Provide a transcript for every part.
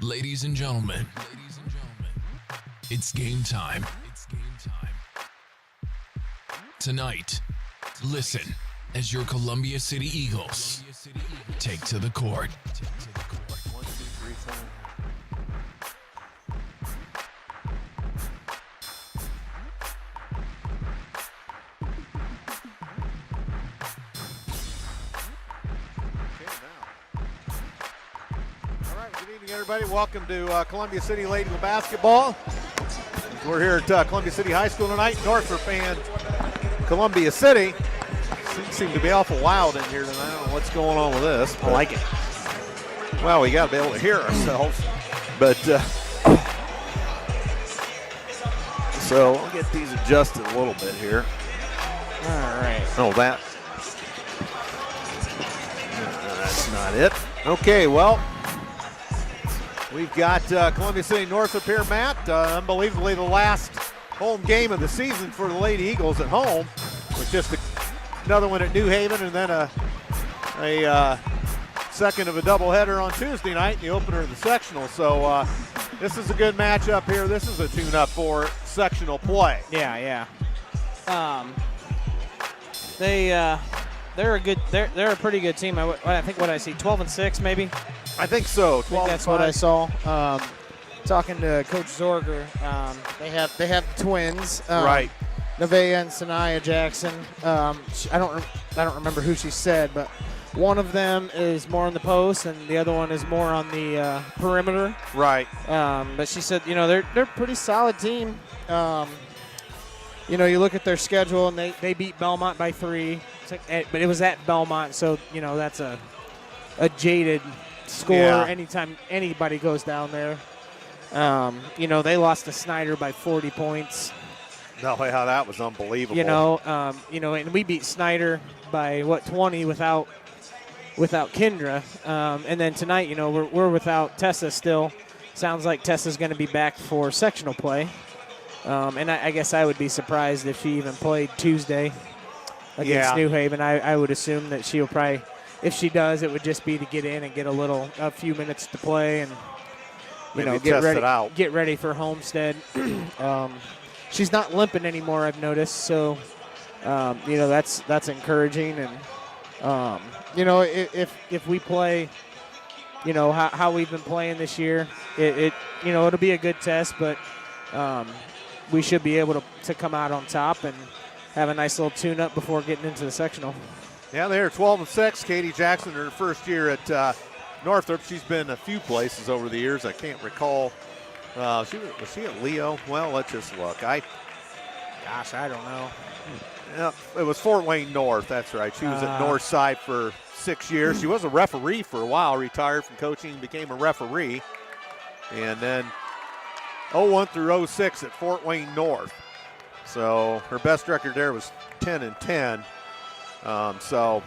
Ladies and gentlemen, it's game time. Tonight, listen as your Columbia City Eagles take to the court. 1, 2, 3, 4. Good evening, everybody. Welcome to Columbia City Lady Basketball. We're here at Columbia City High School tonight. Northrop and Columbia City. Seem to be awful loud in here tonight. I don't know what's going on with this. I like it. Well, we got to be able to hear ourselves. But so I'll get these adjusted a little bit here. All right. Oh, that's not it. Okay, well. We've got Columbia City Northrop here, Matt. Unbelievably, the last home game of the season for the Lady Eagles at home, with just another one at New Haven, and then a second of a doubleheader on Tuesday night, the opener of the sectional. So this is a good matchup here. This is a tune-up for sectional play. Yeah. They're a pretty good team. I think what I see 12-6 maybe. I think so. 12. That's what I saw. Talking to Coach Zorger, they have twins. Right. Nevaeh and Sanaya Jackson. I don't remember who she said, but one of them is more on the post, and the other one is more on the perimeter. Right. But she said, they're a pretty solid team. You look at their schedule, and they beat Belmont by 3. But it was at Belmont, so that's a jaded score. Yeah. Anytime anybody goes down there. They lost to Snyder by 40 points. No, yeah, that was unbelievable. And we beat Snyder by 20 without Kendra. And then tonight, we're without Tessa still. Sounds like Tessa's going to be back for sectional play. And I guess I would be surprised if she even played Tuesday against New Haven. I would assume that she'll probably, if she does, it would just be to get in and get a few minutes to play and get ready for Homestead. She's not limping anymore, I've noticed. So that's encouraging. And if we play, how we've been playing this year, it'll be a good test, but we should be able to come out on top and have a nice little tune-up before getting into the sectional. Yeah, they're 12-6. Katie Jackson, her first year at Northrop. She's been a few places over the years. I can't recall. Was she at Leo? Well, let's just look. I don't know. Yeah, it was Fort Wayne North. That's right. She was at Northside for 6 years. She was a referee for a while, retired from coaching, became a referee. And then 01 through 06 at Fort Wayne North. So her best record there was 10-10. So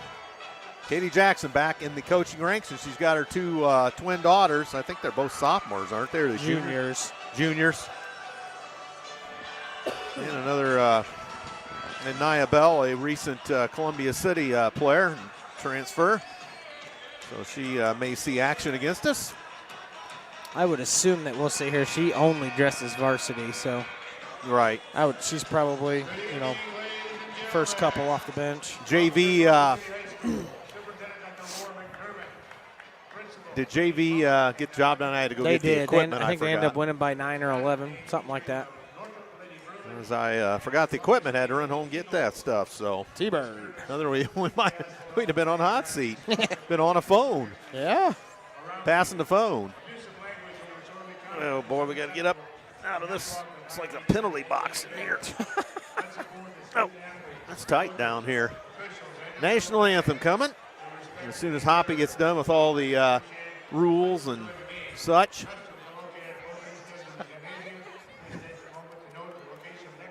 Katie Jackson back in the coaching ranks, and she's got her two twin daughters. I think they're both sophomores, aren't they? Or the juniors. And another Naya Bell, a recent Columbia City player, transfer. So she may see action against us. I would assume that we'll see her. She only dresses varsity, so. Right. She's probably, first couple off the bench. JV, did JV get the job done? I had to go get the equipment. I think they ended up winning by 9 or 11, something like that. As I forgot the equipment, had to run home and get that stuff. So T-Bird. we'd have been on hot seat, been on a phone. Yeah. Passing the phone. Oh boy, we got to get up out of this. It's like a penalty box in here. Oh, that's tight down here. National anthem coming. As soon as Hoppy gets done with all the rules and such.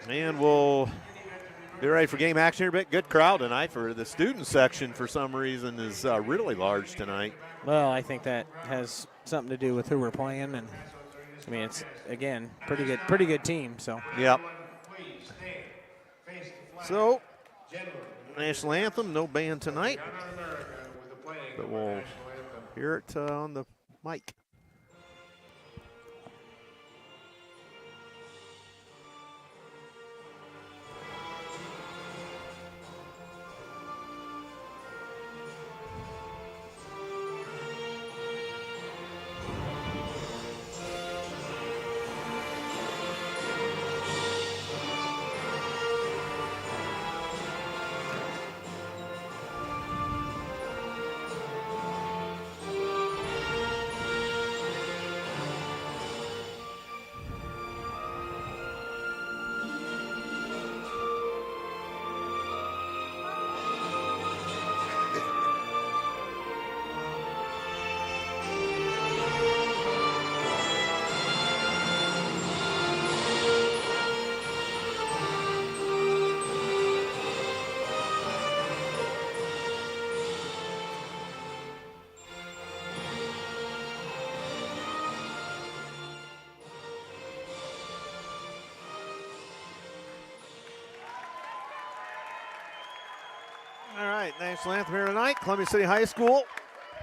And we'll be ready for game action here a bit. Good crowd tonight for the student section for some reason is really large tonight. Well, I think that has something to do with who we're playing, and it's again pretty good team. So yep. So national anthem, no band tonight, but we'll hear it on the mic. national anthem here tonight, Columbia City High School.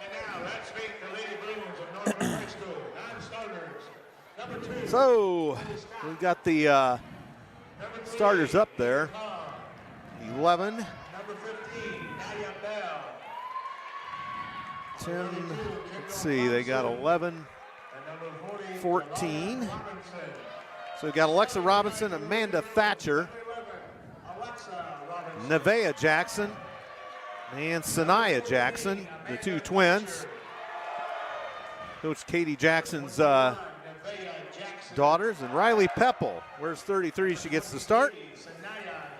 And now let's meet the Lady Bruins of Northrop High School, non-starters. Number 2. So we've got the starters up there. 11. Number 15, Nadia Bell. 10, let's see, they got 11, And number 40, 14. Robinson. So we've got Alexa Robinson, Amanda Thatcher, 11, Alexa Robinson. Nevaeh Jackson, and Sanaya Jackson, the two twins. Coach Katie Jackson's Nevaeh Jackson. daughters, and Riley Peppel wears 33. She gets the start. Sanaya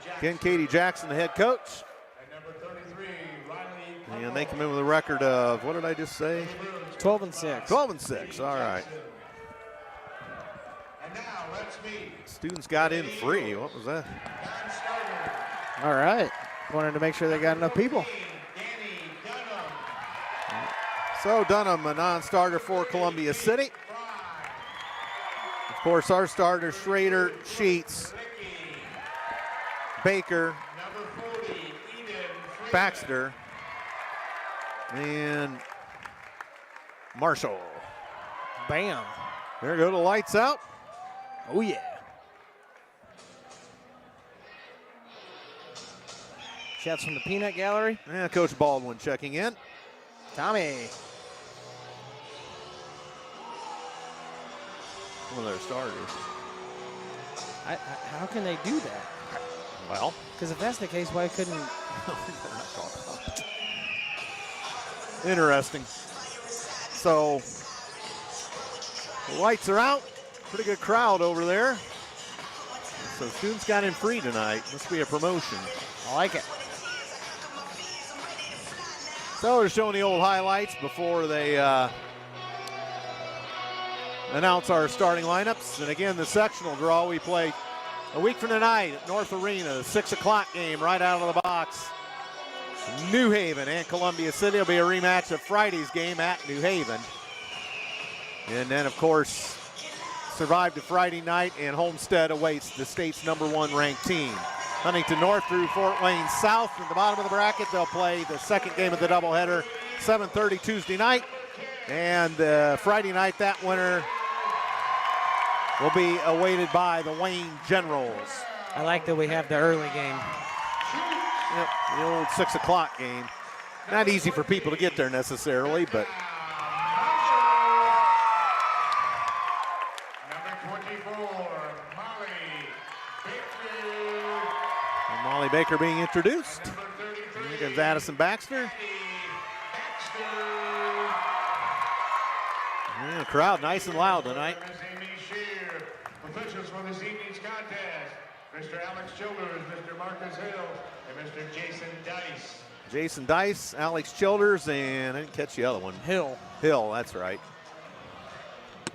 Jackson. Again, Katie Jackson, the head coach. And number 33, Riley. And they come in with a record of, what did I just say? 12-6. 12-6, all right. And now let's meet Students got in free. What was that? non-starters. All right. Wanted to make sure they got enough people. Danny Dunham. So Dunham, a non-starter for Columbia City. Of course, our starters, Schrader, Sheets, Baker, Number 40, Eden Freeman. Baxter, and Marshall. Bam. There go the lights out. Oh, yeah. Shots from the peanut gallery. And Coach Baldwin checking in. Tommy. One of their starters. How can they do that? Well, Because if that's the case, why couldn't... interesting. So, the lights are out. Pretty good crowd over there. So students got in free tonight. Must be a promotion. I like it. So they're showing the old highlights before they announce our starting lineups. And again, the sectional draw we play a week from tonight at North Arena, the 6 o'clock game right out of the box. New Haven and Columbia City will be a rematch of Friday's game at New Haven. And then, of course, survive to Friday night, and Homestead awaits the state's #1 ranked team. Huntington North through Fort Wayne South. At the bottom of the bracket, they'll play the second game of the doubleheader, 7:30 Tuesday night. And Friday night, that winner will be awaited by the Wayne Generals. I like that we have the early game. Yep, the old 6 o'clock game. Not easy for people to get there necessarily, but Number 24, Molly Baker. and Molly Baker being introduced. Number 33, Here comes Addison Baxter. Baxter. Yeah, the crowd nice and loud tonight. Ms. Amy Shear. Officials for this evening's contest, Mr. Alex Childers, Mr. Marcus Hill, and Mr. Jason Dice. Jason Dice, Alex Childers, and I didn't catch the other one. Hill. Hill, that's right.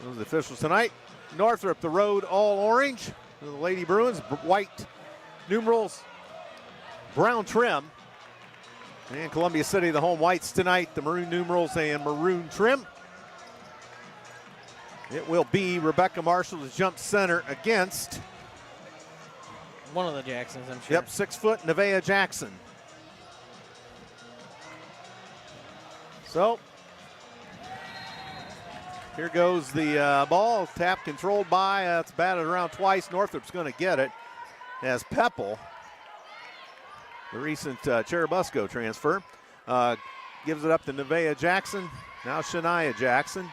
Those are the officials tonight. Northrop, the road all orange. The Lady Bruins, white numerals, brown trim. And Columbia City, the home whites tonight, the maroon numerals and maroon trim. It will be Rebecca Marshall to jump center against, One of the Jacksons, I'm sure. yep, 6 foot Nevaeh Jackson. So, here goes the ball, tap controlled by, it's batted around twice. Northrop's going to get it as Peppel, the recent Cherubusco transfer, gives it up to Nevaeh Jackson. Now Shania Jackson.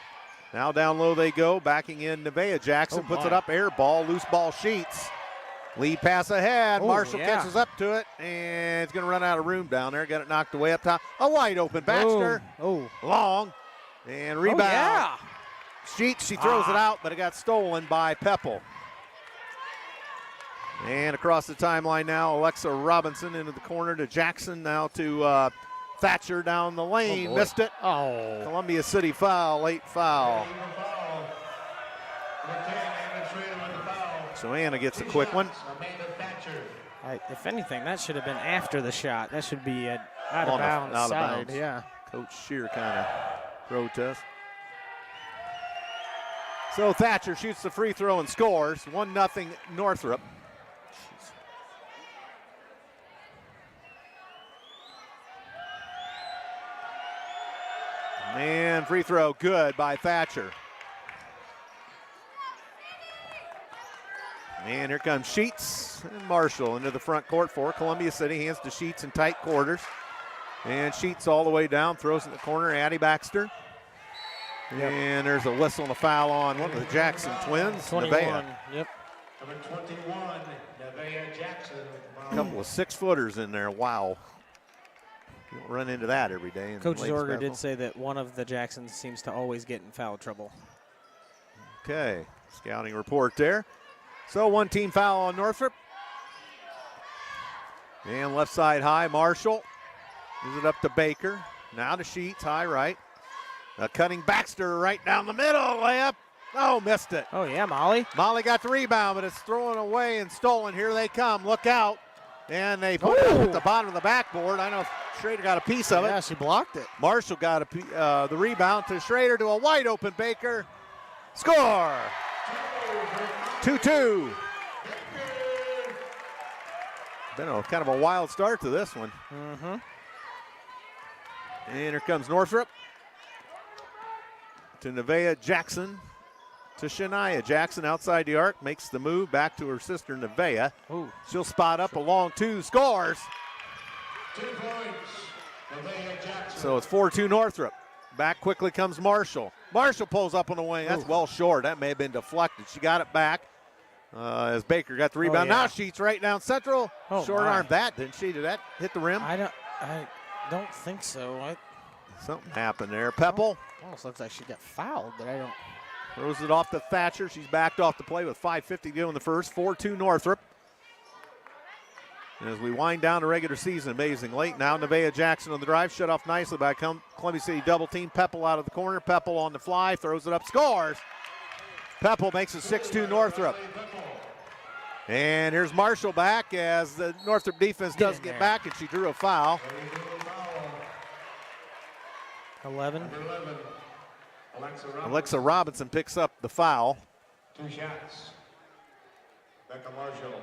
Now down low they go, backing in Nevaeh Jackson, puts it up, air ball, loose ball Sheets. Lead pass ahead, Oh, Marshall yeah. catches up to it, and it's going to run out of room down there. Got it knocked away up top. A wide open Baxter, Oh. long, and rebound. Oh, yeah. Sheets, she throws it out, but it got stolen by Peppel. And across the timeline now, Alexa Robinson into the corner to Jackson, now to Thatcher down the lane. boy. Missed it. Oh. Columbia City foul, late foul. So Anna gets a quick one. If anything, that should have been after the shot. That should be an out On of the- bounds out of side. bounds. Yeah. Coach Shear kind of protest. So Thatcher shoots the free throw and scores. 1-0 Northrop. And free throw good by Thatcher. And here comes Sheets and Marshall into the front court for Columbia City. Hands to Sheets in tight quarters. And Sheets all the way down, throws in the corner, Addie Baxter. Yep. And there's a whistle and a foul on one of the Jackson twins, 21. Nevaeh. Yep. Number 21, Nevaeh Jackson. A couple of 6-footers in there. Wow. You don't run into that every day. Coach Zorger did say that one of the Jacksons seems to always get in foul trouble. Okay, scouting report there. So 1 team foul on Northrop. And left side high, Marshall. Gives it up to Baker. Now to Sheets, high right. Cutting Baxter right down the middle, layup. Oh, missed it. Oh, yeah, Molly. Molly got the rebound, but it's thrown away and stolen. Here they come. Look out. And they put it at the bottom of the backboard. I know Schrader got a piece of it. Yeah, she blocked it. Marshall got the rebound to Schrader to a wide open Baker. Score! 2-2. Been a kind of a wild start to this one. Mm-hmm. And here comes Northrop. To Nevaeh Jackson. To Shania Jackson outside the arc. Makes the move back to her sister Nevaeh. Ooh. She'll spot up a long 2. Scores. 2 points. Nevaeh Jackson. So it's 4-2 Northrop. Back quickly comes Marshall. Marshall pulls up on the wing. That's well short. That may have been deflected. She got it back as Baker got the rebound. Yeah. Now Sheets right down central. Oh, Short my. arm that, didn't she? Did that hit the rim? I don't think so. Something happened there. Pepple Almost looks like she got fouled, but I don't. throws it off to Thatcher. She's backed off the play with 5:50 to go in the first. 4-2 Northrop. And as we wind down the regular season, amazing late. Now Nevaeh Jackson on the drive, shut off nicely by Columbia City double team. Pepple out of the corner. Pepple on the fly, throws it up, scores. Pepple makes it 6-2 Northrop. And here's Marshall back as the Northrop defense does get back, and she drew a foul. 11. Alexa Robinson picks up the foul. 2 shots. Becca Marshall.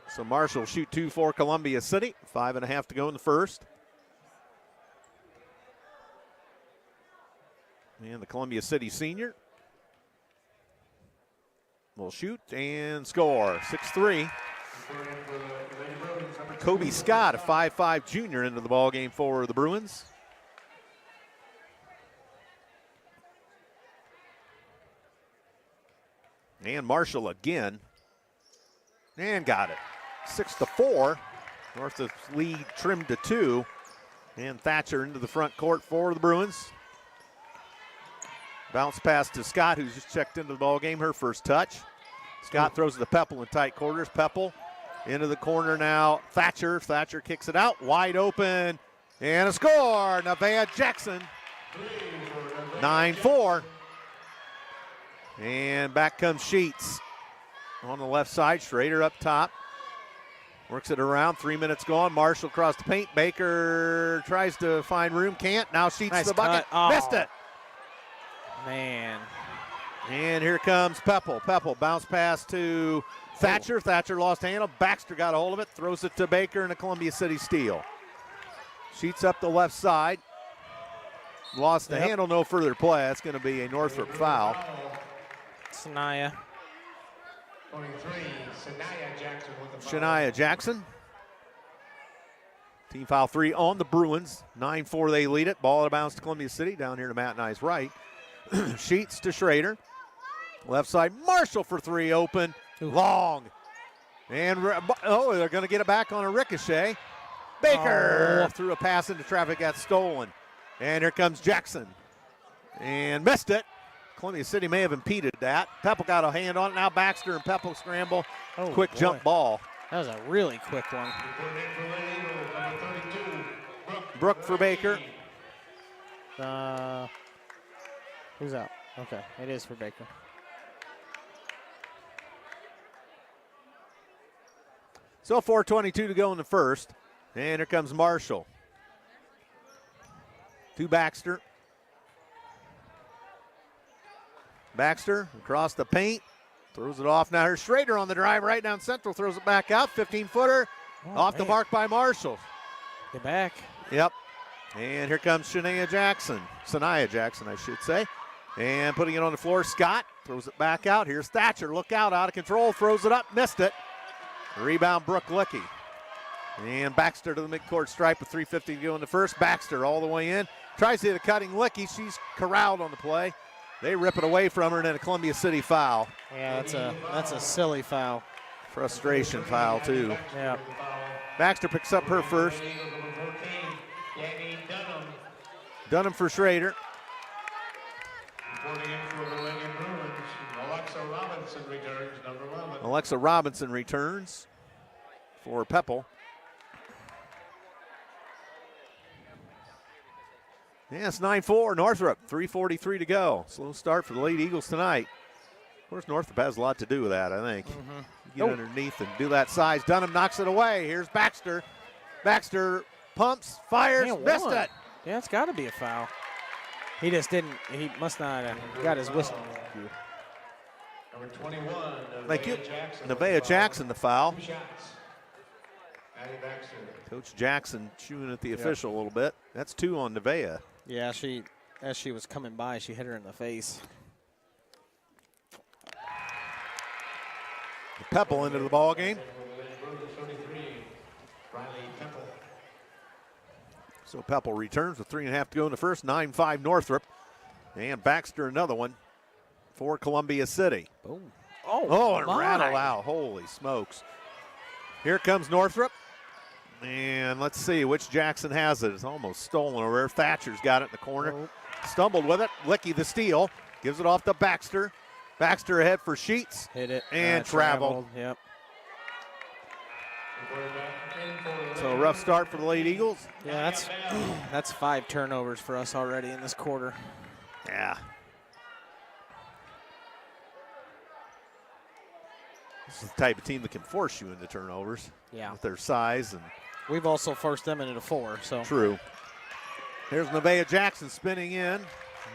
So Marshall shoot 2 for Columbia City. 5.5 to go in the first. And the Columbia City senior will shoot and score. 6-3. Kobe Scott, a 5'5 junior, into the ball game for the Bruins. And Marshall again. And got it. 6-4. Northrop's lead trimmed to 2. And Thatcher into the front court for the Bruins. Bounce pass to Scott, who's just checked into the ball game, her first touch. Scott throws it to Pepple in tight quarters. Pepple into the corner now. Thatcher kicks it out, wide open, and a score. Nevaeh Jackson, 9-4. And back comes Sheets on the left side. Schrader up top. Works it around. 3 minutes gone. Marshall across the paint. Baker tries to find room. Can't. Now Sheets Nice the bucket. cut. Oh. Missed it. Man. And here comes Pepple. Pepple bounce pass to Thatcher. Thatcher lost handle. Baxter got a hold of it. Throws it to Baker and a Columbia City steal. Sheets up the left side. Lost the handle. No further play. That's going to be a Northrop foul. Sanaya. 23, Shania Jackson with the foul. Shania Jackson. Team foul 3 on the Bruins. 9-4 they lead it. Ball out of bounds to Columbia City. Down here to Matt and I's right. Sheets to Schrader. Left side, Marshall for 3, open. Ooh. Long. And, they're going to get it back on a ricochet. Baker threw a pass into traffic, got stolen. And here comes Jackson. And missed it. Columbia City may have impeded that. Pepple got a hand on it. Now Baxter and Pepple scramble. Quick jump ball. That was a really quick one. Brooke for Baker. Who's out? Okay, it is for Baker. So 4:22 to go in the first. And here comes Marshall. To Baxter. Baxter across the paint. Throws it off. Now here's Schrader on the drive right down central. Throws it back out. 15-footer. Off the mark by Marshall. Get back. Yep. And here comes Sanaya Jackson, I should say. And putting it on the floor, Scott throws it back out. Here's Thatcher, look out of control, throws it up, missed it. Rebound, Brooke Licky. And Baxter to the midcourt stripe with 3:50 to go in the first. Baxter all the way in. Tries to hit a cutting Licky. She's corralled on the play. They rip it away from her, and then a Columbia City foul. Yeah, that's a silly foul. Frustration foul, too. Yeah. Baxter picks up her first. Dunham for Schrader. Reporting in for the Lady Bruins, Alexa Robinson returns, number 11. Alexa Robinson returns for Pepple. Yeah, it's 9-4, Northrop, 3:43 to go. Slow start for the Lady Eagles tonight. Of course, Northrop has a lot to do with that, I think. Get underneath and do that size. Dunham knocks it away. Here's Baxter. Baxter pumps, fires, missed it. Yeah, it's got to be a foul. He just didn't. He must not have got his whistle. Number 21, Thank you. Jackson. Nevaeh Jackson, the foul. 2 shots. Addie Baxter. Coach Jackson chewing at the official a little bit. That's 2 on Nevaeh. Yeah, as she was coming by, she hit her in the face. Pepple into the ball game. So Pepple returns with 3.5 to go in the first. 9-5 Northrop. And Baxter another one for Columbia City. Boom. And rattle out. Holy smokes. Here comes Northrop. And let's see which Jackson has it. It's almost stolen over there. Thatcher's got it in the corner. Stumbled with it. Licky the steal. Gives it off to Baxter. Baxter ahead for Sheets. Hit it. And traveled. Yep. So a rough start for the Lady Eagles. Yeah, that's 5 turnovers for us already in this quarter. Yeah. This is the type of team that can force you into turnovers. Yeah. With their size. And we've also forced them into 4. So true. Here's Nevaeh Jackson spinning in.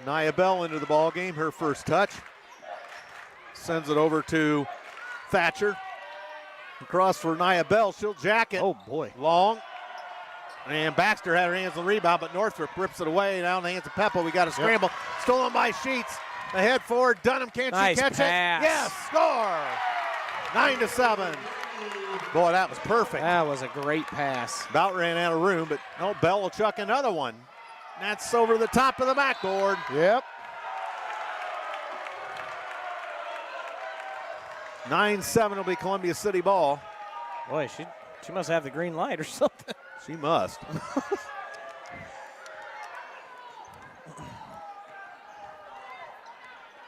Nia Bell into the ball game. Her first touch. Sends it over to Thatcher. Across for Nia Bell. She'll jack it. Oh, boy. Long. And Baxter had her hands on the rebound, but Northrop rips it away. Now in the hands of Pepple. We got a scramble. Stolen by Sheets. Ahead forward. Dunham, can't she catch pass. it? Yes, score. 9-7. Boy, that was perfect. That was a great pass. About ran out of room, but no, Bell will chuck another one. That's over the top of the backboard. Yep. 9-7 will be Columbia City ball. Boy, she must have the green light or something. She must.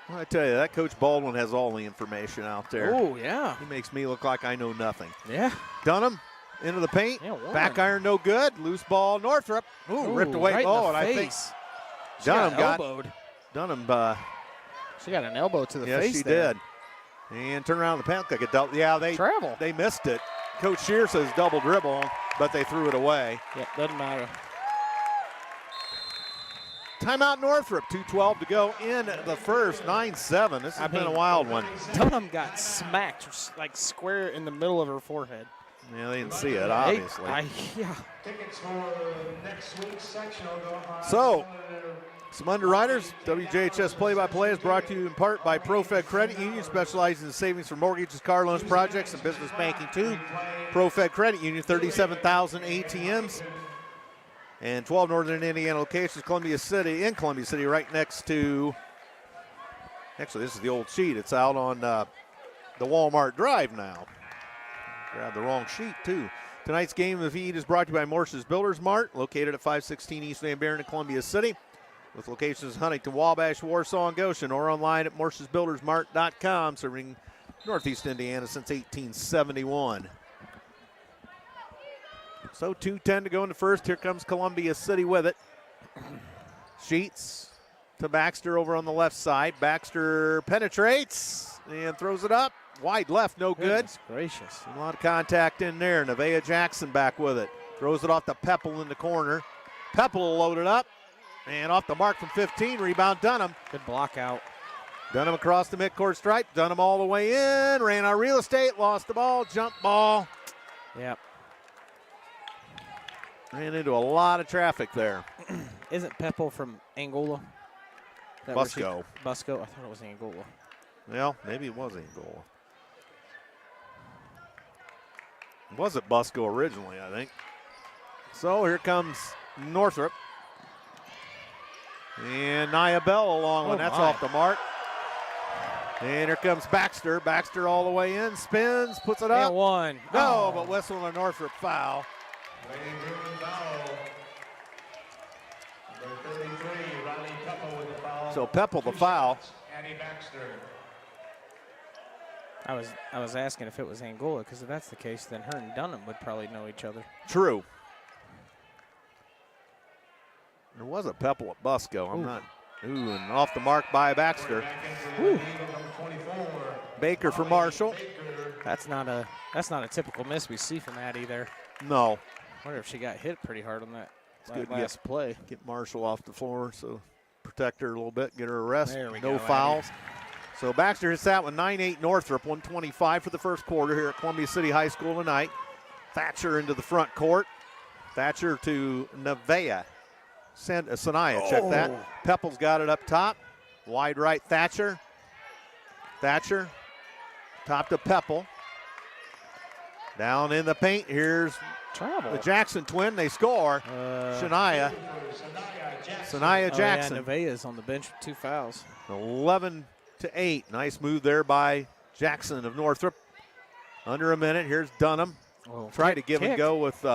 Well, I tell you, that Coach Baldwin has all the information out there. Oh, yeah. He makes me look like I know nothing. Yeah. Dunham into the paint. Yeah, one. Back iron no good. Loose ball, Northrop. Ooh, ripped away. Right And in the I think face. Dunham got elbowed. Dunham. She got an elbow to the Yes, face she there. did. And turn around the penalty kick. Yeah, Travel. they missed it. Coach Shear says double dribble, but they threw it away. Yeah, doesn't matter. Timeout Northrop, 2:12 to go in the first, 9-7. This has been a wild one. Dunham got smacked like square in the middle of her forehead. Yeah, they didn't see it, obviously. Yeah. Tickets for next week's sectional go on. So, some underwriters. WJHS Play-by-Play is brought to you in part by ProFed Credit Union, specializing in savings for mortgages, car loans, projects, and business banking too. ProFed Credit Union, 37,000 ATMs. And 12 Northern Indiana locations, Columbia City, right next to, actually this is the old sheet. It's out on the Walmart Drive now. Grabbed the wrong sheet too. Tonight's game of the feed is brought to you by Morse's Builders Mart, located at 516 East Van Buren in Columbia City, with locations in Huntington, Wabash, Warsaw, and Goshen, or online at morsesbuildersmart.com, serving Northeast Indiana since 1871. So 2:10 to go in the first. Here comes Columbia City with it. Sheets to Baxter over on the left side. Baxter penetrates and throws it up. Wide left, no good. Goodness gracious. A lot of contact in there. Nevaeh Jackson back with it. Throws it off to Pepple in the corner. Pepple will load it up. And off the mark from 15. Rebound Dunham. Good block out. Dunham across the midcourt stripe. Dunham all the way in. Ran out of real estate. Lost the ball. Jump ball. Yep. Ran into a lot of traffic there. Isn't Pepple from Angola? That where Busco. Busco? I thought it was Angola. Well, maybe it was Angola. It wasn't Busco originally, I think. So here comes Northrop. And Nia Bell along when that's off the mark. And here comes Baxter. Baxter all the way in, spins, puts it up. And one. No, but whistle and a Northrop foul. Lady Bruins foul. Number 33, Riley Pepple with the foul. So Pepple the foul. Annie Baxter. I was asking if it was Angola, because if that's the case, then her and Dunham would probably know each other. True. There was a Pepple at Busco. I'm not. Ooh, and off the mark by Baxter. Baker for Marshall. That's not a typical miss we see from Addie there. No. Wonder if she got hit pretty hard on that Good last play. Get Marshall off the floor, so protect her a little bit, get her a rest. There we no go, fouls. So Baxter hits that one, 9-8 Northrop, 125 for the first quarter here at Columbia City High School tonight. Thatcher into the front court. Thatcher to Nevaeh. Sanaya, check that. Pepple's got it up top. Wide right, Thatcher. Thatcher, top to Pepple. Down in the paint, here's Travel. the Jackson twin. They score. Sanaya Jackson. Yeah, Nevaeh's on the bench with 2 fouls. 11-8. Nice move there by Jackson of Northrop. Under a minute. Here's Dunham. Tried to give and go with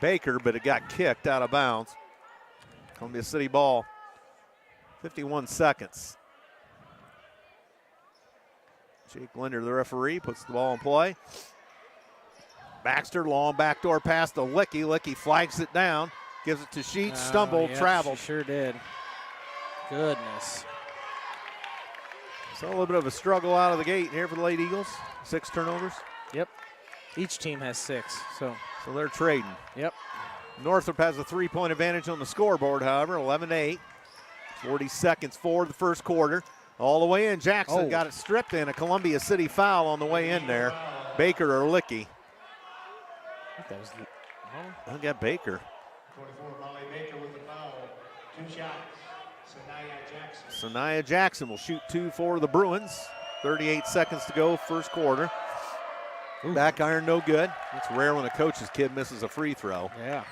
Baker, but it got kicked out of bounds. Columbia City ball. 51 seconds. Jake Linder, the referee, puts the ball in play. Baxter, long backdoor pass to Licky. Licky flags it down, gives it to Sheets, stumbled, traveled. She sure did. Goodness. So a little bit of a struggle out of the gate here for the Lady Eagles. 6 turnovers. Yep. Each team has 6, so they're trading. Yep. Northrop has a 3-point advantage on the scoreboard, however, 11-8. 40 seconds for the first quarter. All the way in, Jackson got it stripped in. A Columbia City foul on the way in there. Baker or Licky. I think that was I got Baker. 24, Molly Baker with the foul. 2 shots. Sanaya Jackson. Sanaya Jackson will shoot 2 for the Bruins. 38 seconds to go, first quarter. Back iron, no good. It's rare when a coach's kid misses a free throw. Yeah.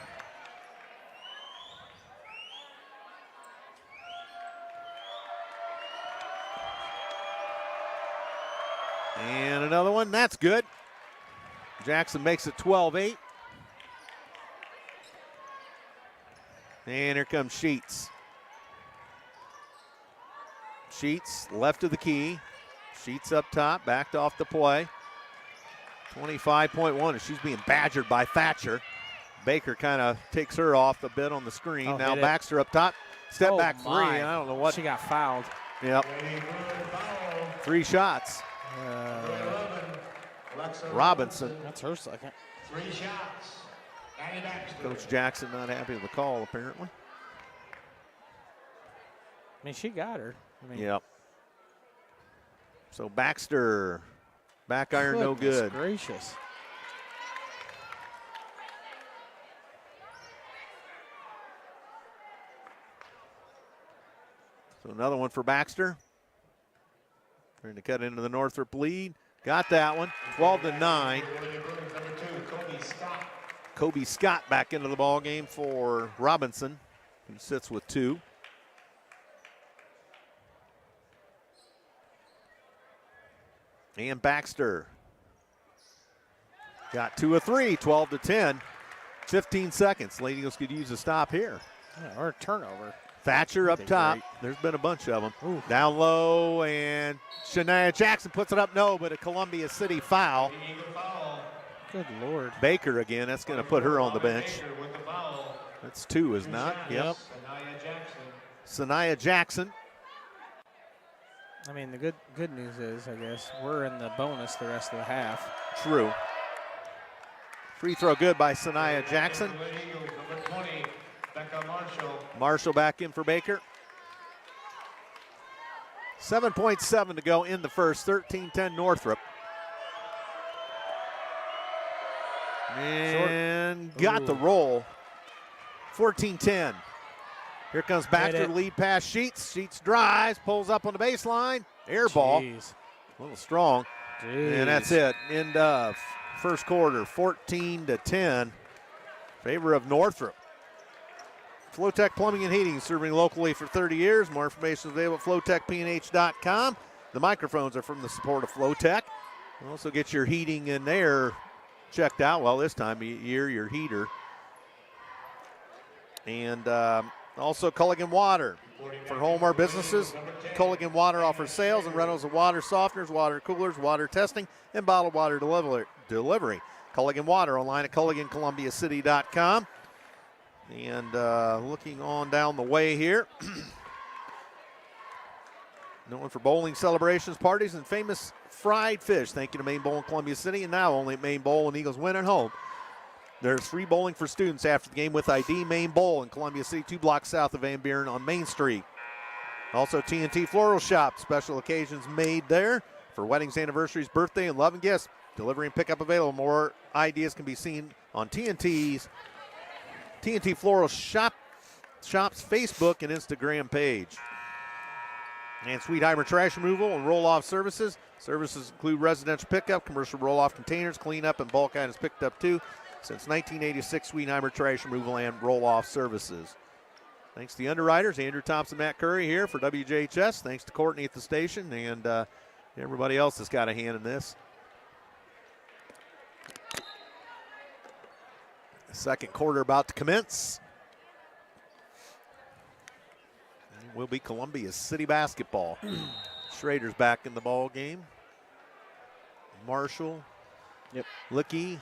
And another one, that's good. Jackson makes it 12-8. And here comes Sheets. Sheets, left of the key. Sheets up top, backed off the play. 25.1, and she's being badgered by Thatcher. Baker kind of takes her off a bit on the screen. Now Baxter up top. Step back 3. I don't know what. She got fouled. Yep. 3 shots. Robinson. That's her second. 3 shots. Annie Baxter. Coach Jackson not happy with the call, apparently. I mean, she got her. Yep. So Baxter, back iron, no good. Gracious. So another one for Baxter. Trying to cut into the Northrop lead. Got that one. 12-9. Kobe Scott back into the ball game for Robinson, who sits with 2. And Baxter got 2 of 3, 12-10. 15 seconds. Lady Eagles could use a stop here. Yeah, or a turnover. Thatcher up top. Great. There's been a bunch of them. Ooh. Down low, and Shania Jackson puts it up. No, but a Columbia City foul. Good Lord. Baker again. That's going to put her on the bench. That's 2, is not? Yep. Sanaya Jackson. I mean, the good news is, I guess, we're in the bonus the rest of the half. True. Free throw good by Sanaya Jackson. Marshall back in for Baker. 7.7 to go in the first. 13-10 Northrop. And got the roll. 14-10. Here comes Baxter, lead pass Sheets. Sheets drives, pulls up on the baseline. Air ball. Jeez. A little strong. Jeez. And that's it. End of first quarter, 14-10. Favor of Northrop. Flowtech Plumbing and Heating, serving locally for 30 years. More information is available at flowtechpnh.com. The microphones are from the support of Flowtech. Also get your heating and air checked out. Well, this time of year, your heater. And also Culligan Water. For home or businesses, Culligan Water offers sales and rentals of water softeners, water coolers, water testing, and bottled water delivery. Culligan Water online at CulliganColumbiaCity.com. And looking on down the way here. Known for bowling celebrations, parties, and famous fried fish. Thank you to Maine Bowl in Columbia City, and now only at Maine Bowl and Eagles win at home. There's free bowling for students after the game with ID. Maine Bowl in Columbia City, 2 blocks south of Van Buren on Main Street. Also TNT Floral Shop, special occasions made there for weddings, anniversaries, birthday, and love and gifts. Delivery and pickup available. More ideas can be seen on TNT Floral Shop's Facebook and Instagram page. And Sweetheimer Trash Removal and Roll-Off Services. Services include residential pickup, commercial roll-off containers, cleanup, and bulk items picked up too. Since 1986, Sweetheimer Trash Removal and Roll-Off Services. Thanks to the underwriters, Andrew Thompson, Matt Curry here for WJHS. Thanks to Courtney at the station and everybody else that's got a hand in this. Second quarter about to commence. And will be Columbia City basketball. Schrader's back in the ball game. Marshall. Yep. Licky.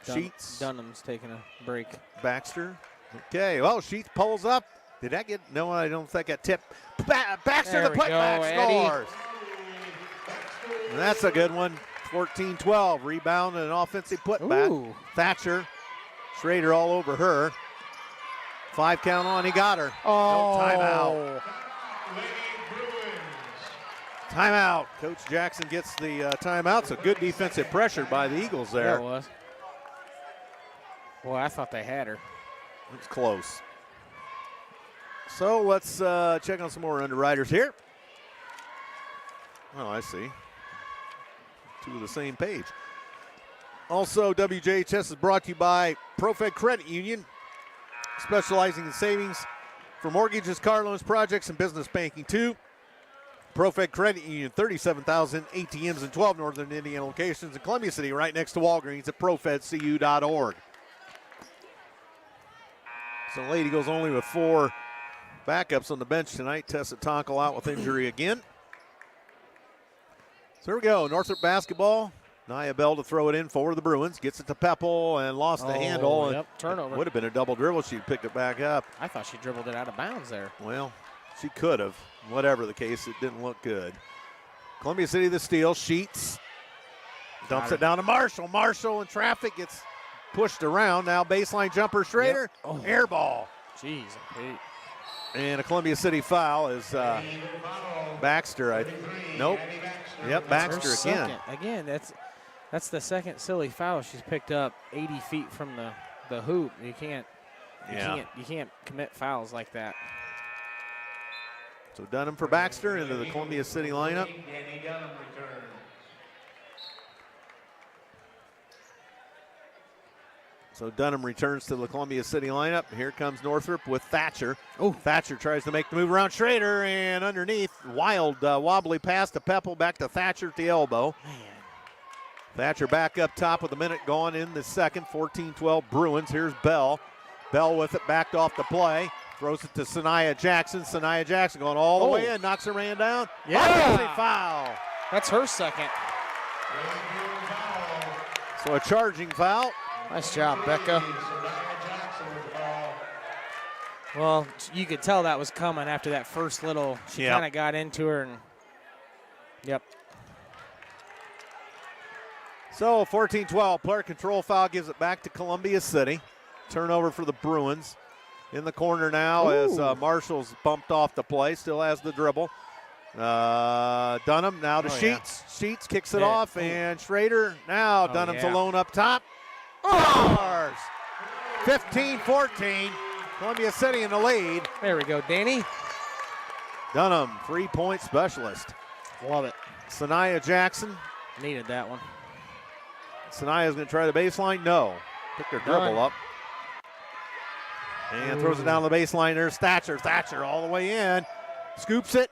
Sheets. Dunham's taking a break. Baxter. Okay, well, Sheets pulls up. Did that get, no, I don't think that tipped. Baxter, the putback scores. And that's a good one. 14-12, rebound and an offensive putback. Ooh. Thatcher, Schrader all over her. 5 count on, he got her. Oh. No, timeout. Timeout. Coach Jackson gets the timeout. So good defensive pressure by the Eagles there. That was. Boy, I thought they had her. It's close. So let's check on some more underwriters here. Oh, I see. 2 of the same page. Also, WJHS is brought to you by ProFed Credit Union, specializing in savings for mortgages, car loans, projects, and business banking too. ProFed Credit Union, 37,000 ATMs in 12 northern Indiana locations in Columbia City, right next to Walgreens at profedcu.org. So Lady goes only with 4 backups on the bench tonight. Tessa Tonkel out with injury again. So here we go, Northrop basketball. Nia Bell to throw it in for the Bruins. Gets it to Peppel and lost the handle. Yep, turnover. Would have been a double dribble. She'd picked it back up. I thought she dribbled it out of bounds there. Well, she could have. Whatever the case, it didn't look good. Columbia City the steal. Sheets dumps it down to Marshall. Marshall in traffic gets pushed around. Now baseline jumper Schrader. Yep. Oh. Air ball. Jeez, Pete. And a Columbia City foul is Baxter. Nope. Yep, Baxter again. Again, that's the second silly foul she's picked up 80 feet from the hoop. You can't commit fouls like that. So Dunham for Baxter into the Columbia City lineup. So Dunham returns to the Columbia City lineup. Here comes Northrop with Thatcher. Oh, Thatcher tries to make the move around Schrader, and underneath, wild wobbly pass to Peppel, back to Thatcher at the elbow. Man. Thatcher back up top with a minute gone in the second. 14-12 Bruins. Here's Bell. Bell with it, backed off the play. Throws it to Sanaya Jackson. Sanaya Jackson going all the way in, knocks her man down. Yeah. Foul. That's her second. So a charging foul. Nice job, Becca. Well, you could tell that was coming after that first little. She kind of got into her and. Yep. So 14-12, player control foul gives it back to Columbia City. Turnover for the Bruins. In the corner now as Marshall's bumped off the play, still has the dribble. Dunham now to Sheets. Yeah. Sheets kicks it off, and Schrader now Dunham's alone up top. Scores! 15-14. Columbia City in the lead. There we go, Danny. Dunham, 3-point specialist. Love it. Sanaya Jackson. Needed that one. Sanaya's going to try the baseline. No. Picked her dribble up. And throws it down the baseline. There's Thatcher. Thatcher all the way in. Scoops it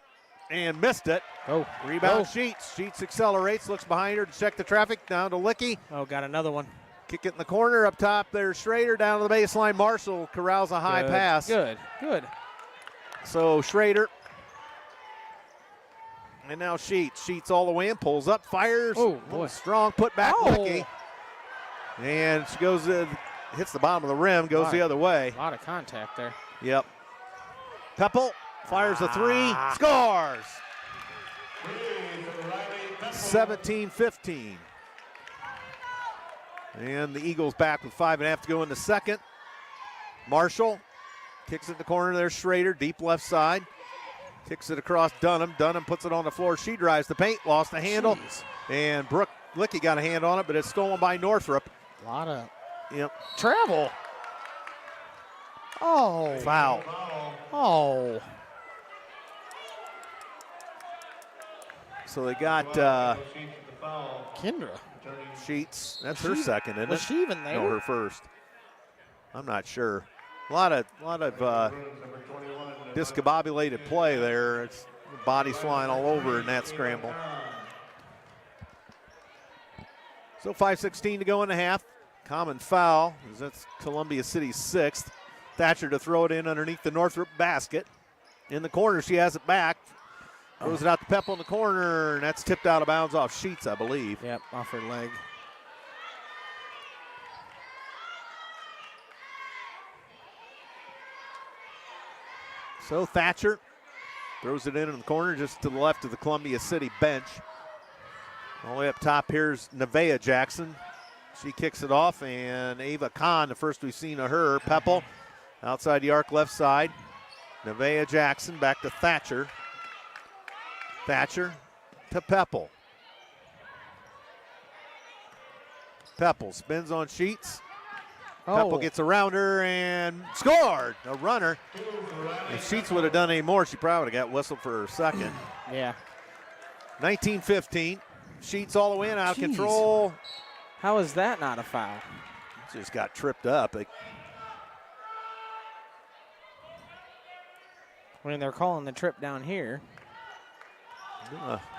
and missed it. Oh. Rebound Sheets. Sheets accelerates, looks behind her to check the traffic. Down to Licky. Oh, got another one. Kick it in the corner up top. There's Schrader down to the baseline. Marshall corrals a high pass. Good. So Schrader. And now Sheets. Sheets all the way in. Pulls up. Fires. Oh, boy. Strong put back. Licky. And she goes in. Hits the bottom of the rim. Goes the other way. A lot of contact there. Yep. Peppel fires a three. Scores. 17-15. And the Eagles back with 5.5 to go in the second. Marshall kicks it in the corner. There's Schrader, deep left side. Kicks it across Dunham. Dunham puts it on the floor. She drives the paint, lost the handle. Jeez. And Brooke Licky got a hand on it, but it's stolen by Northrop. A lot of travel. Oh. Foul. Oh. So they got Kendra. Sheets. That's her second, isn't it? Was she even there? No, her first. I'm not sure. A lot of discombobulated play there. It's bodies flying all over in that scramble. So 5:16 to go in the half. Common foul, as that's Columbia City's sixth. Thatcher to throw it in underneath the Northrop basket. In the corner, she has it back. Throws it out to Peppel in the corner, and that's tipped out of bounds off Sheets, I believe. Yep, off her leg. So Thatcher throws it in the corner just to the left of the Columbia City bench. All the way up top, here's Nevaeh Jackson. She kicks it off, and Ava Khan, the first we've seen of her. Peppel outside the arc left side. Nevaeh Jackson back to Thatcher. Thatcher to Peppel. Peppel spins on Sheets. Peppel gets around her and scored. A runner. If Sheets would have done any more, she probably would have got whistled for her second. Yeah. 19-15. Sheets all the way in, out of control. How is that not a foul? Just got tripped up. When they're calling the trip down here.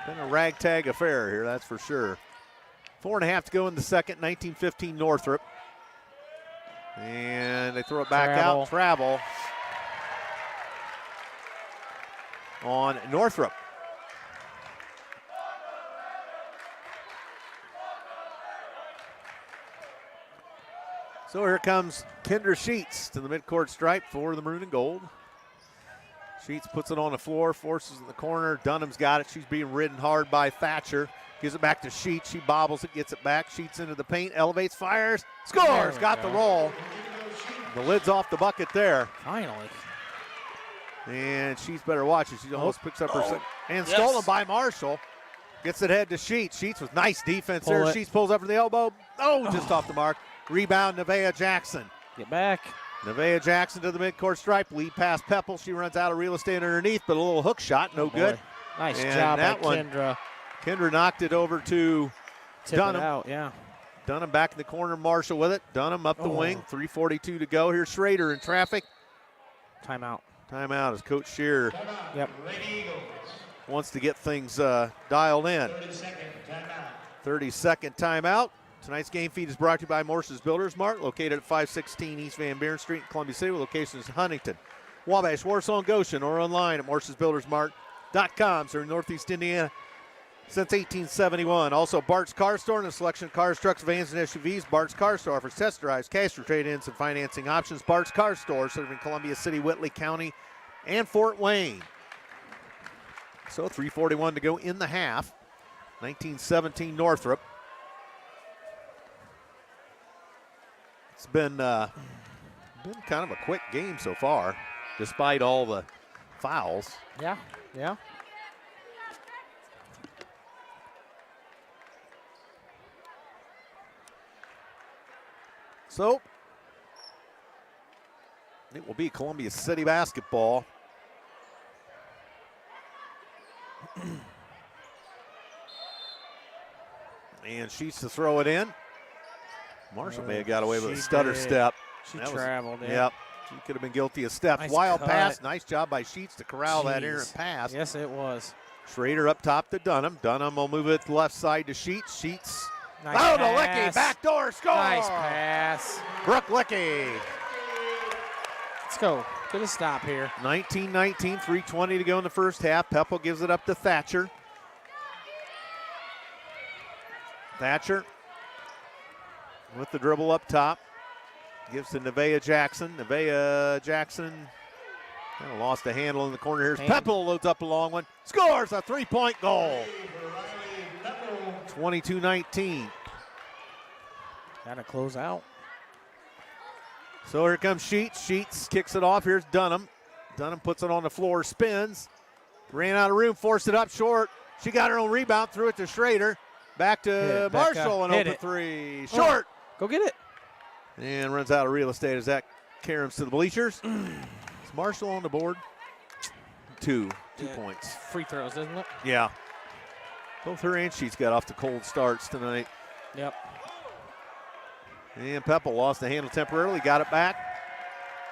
Been a ragtag affair here, that's for sure. 4.5 to go in the second, 19-15 Northrop. And they throw it back out. Travel on Northrop. So here comes Kendra Sheets to the midcourt stripe for the maroon and gold. Sheets puts it on the floor, forces in the corner. Dunham's got it. She's being ridden hard by Thatcher. Gives it back to Sheets. She bobbles it, gets it back. Sheets into the paint, elevates, fires, scores. Got the roll. The lid's off the bucket there. Finally. And Sheets better watch it. She almost picks up her second. And stolen by Marshall. Gets it head to Sheets. Sheets with nice defense there. Sheets pulls up from the elbow. Just off the mark. Rebound, Nevaeh Jackson. Get back. Nevaeh Jackson to the midcourt stripe. Lead pass Peppel. She runs out of real estate underneath, but a little hook shot, no good. Nice job by Kendra. Kendra knocked it over to Dunham. It out, yeah. Dunham back in the corner. Marshall with it. Dunham up the wing. 3:42 to go. Here's Schrader in traffic. Timeout. Timeout as Coach Shearer Yep. wants to get things dialed in. 30-second timeout. Tonight's game feed is brought to you by Morse's Builders Mart, located at 516 East Van Buren Street in Columbia City, with locations in Huntington, Wabash, Warsaw, and Goshen, or online at morsesbuildersmart.com. Serving Northeast Indiana since 1871. Also, Bart's Car Store and a selection of cars, trucks, vans, and SUVs. Bart's Car Store offers test drives, cash for trade-ins, and financing options. Bart's Car Store, serving Columbia City, Whitley County, and Fort Wayne. So 3:41 to go in the half. 19-17 Northrop. It's been kind of a quick game so far, despite all the fouls. Yeah. So it will be Columbia City basketball. And Sheets to throw it in. Marshall may have got away with a stutter step. She traveled. Yep. She could have been guilty of steps. Nice Wild cut. pass. Nice job by Sheets to corral that errant pass. Yes, it was. Schrader up top to Dunham. Dunham will move it left side to Sheets. Sheets. Nice Oh, to pass. Licky. Backdoor score. Nice pass. Brooke Licky. Let's go. Good a stop here. 19-19, 3:20 to go in the first half. Pepple gives it up to Thatcher. Thatcher with the dribble up top. Gives to Nevaeh Jackson. Nevaeh Jackson kind of lost a handle in the corner here. Pepple loads up a long one. Scores a three-point goal. 22-19. Got to close out. So here comes Sheets. Sheets kicks it off. Here's Dunham. Dunham puts it on the floor, spins. Ran out of room, forced it up short. She got her own rebound, threw it to Schrader. Back to Marshall, an open three. Short. Go get it. And runs out of real estate as that caroms to the bleachers. Is Marshall on the board? Two points. Free throws, isn't it? Yeah. Both her and Sheets got off to cold starts tonight. Yep. And Pepple lost the handle temporarily, got it back.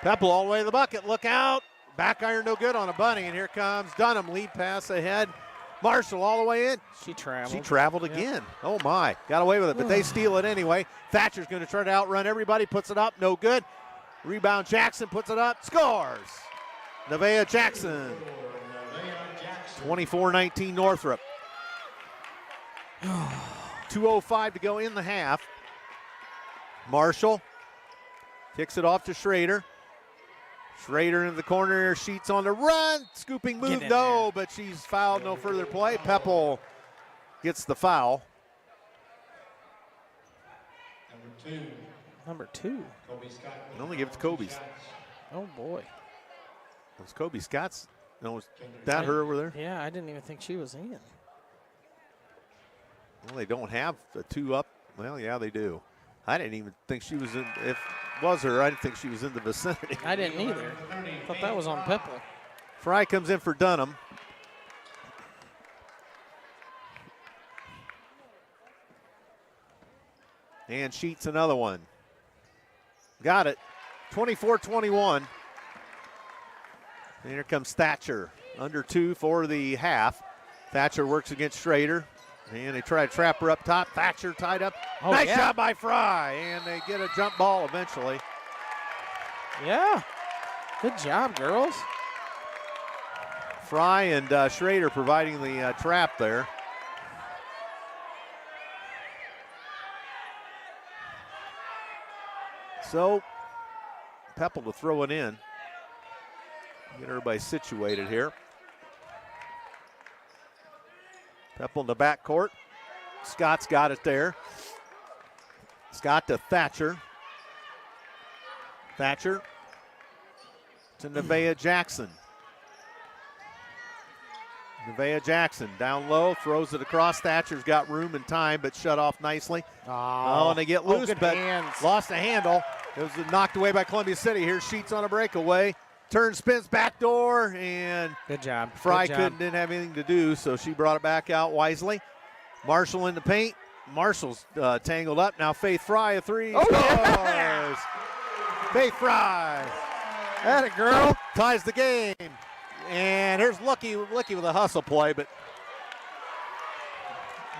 Pepple all the way to the bucket, look out. Back iron no good on a bunny, and here comes Dunham, lead pass ahead. Marshall all the way in. She traveled. She traveled again. Oh my, got away with it, but they steal it anyway. Thatcher's gonna try to outrun everybody, puts it up, no good. Rebound Jackson puts it up, scores. Nevaeh Jackson. 24-19 Northrop. 2:05 to go in the half. Marshall kicks it off to Schrader. Schrader in the corner, Sheets on the run. Scooping move, no, but she's fouled, no further play. Pepple gets the foul. Number two. I only give it to Kobe's. Oh, boy. Was Kobe Scott's? No, was that her over there? Yeah, I didn't even think she was in. Well, they don't have the two up. Well, yeah, they do. I didn't even think she was in. If it was her, I didn't think she was in the vicinity. I didn't either. Thought that was on Pepple. Fry comes in for Dunham. And Sheets another one. Got it. 24-21. And here comes Thatcher. Under two for the half. Thatcher works against Schrader. And they try to trap her up top. Thatcher tied up. Oh, nice job by Fry. And they get a jump ball eventually. Yeah. Good job, girls. Fry and Schrader providing the trap there. So, Pepple to throw it in. Get everybody situated here. Pepple in the backcourt. Scott's got it there. Scott to Thatcher. Thatcher to Nevaeh Jackson. Nevaeh Jackson down low, throws it across. Thatcher's got room and time, but shut off nicely. Oh, and they get loose, but lost the handle. It was knocked away by Columbia City. Here's Sheets on a breakaway. Turn, spins, backdoor, and good job. Fry didn't have anything to do, so she brought it back out wisely. Marshall in the paint. Marshall's tangled up. Now Faith Fry, a three. Oh, scores. yeah. Faith Fry. Atta girl. Ties the game. And here's Lucky with a hustle play, but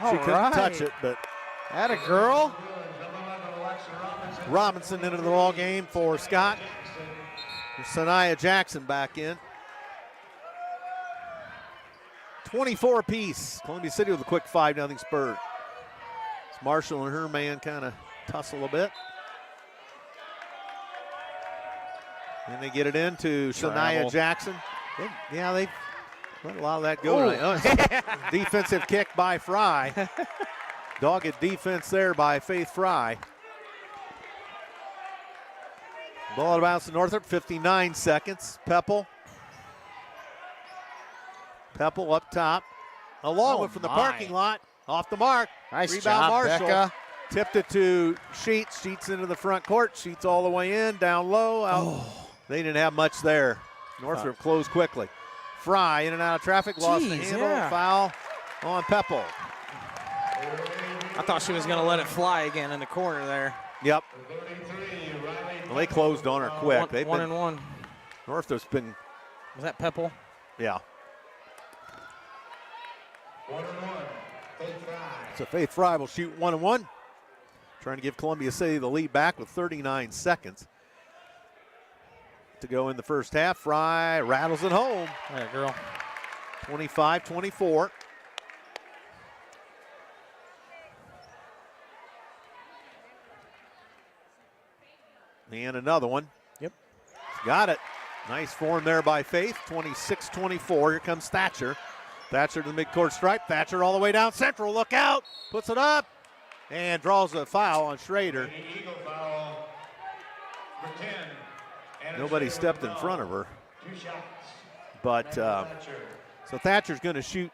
she couldn't touch it. But atta girl. Robinson into the ball game for Scott. Sanaya Jackson back in. 24 apiece. Columbia City with a quick 5-0 spurt. It's Marshall and her man kind of tussle a bit. And they get it into Sanaya Jackson. They let a lot of that go tonight. Oh, defensive kick by Fry. Dogged defense there by Faith Fry. Ball out of bounds to Northrop, 59 seconds. Pepple up top. A long one from the parking lot. Off the mark. Nice Rebound job, Marshall. Becca. Tipped it to Sheets. Sheets into the front court. Sheets all the way in, down low, out. Oh. They didn't have much there. Northrop closed quickly. Fry in and out of traffic, lost the handle. Yeah. Foul on Peppel. I thought she was going to let it fly again in the corner there. Yep. Well, they closed on her quick. They've One been, and one. Northrop's been. Was that Peppel? Yeah. 1 and 1. Faith Fry. So Faith Fry will shoot 1 and 1. Trying to give Columbia City the lead back with 39 seconds to go in the first half. Fry rattles it home. There, girl. 25-24. And another one. Yep. Got it. Nice form there by Faith. 26-24. Here comes Thatcher. Thatcher to the midcourt stripe. Thatcher all the way down central. Look out. Puts it up. And draws a foul on Schrader. Eagle foul. Number 10. And Nobody Schrader stepped in foul. front of her. 2 shots. But Thatcher. so Thatcher's going to shoot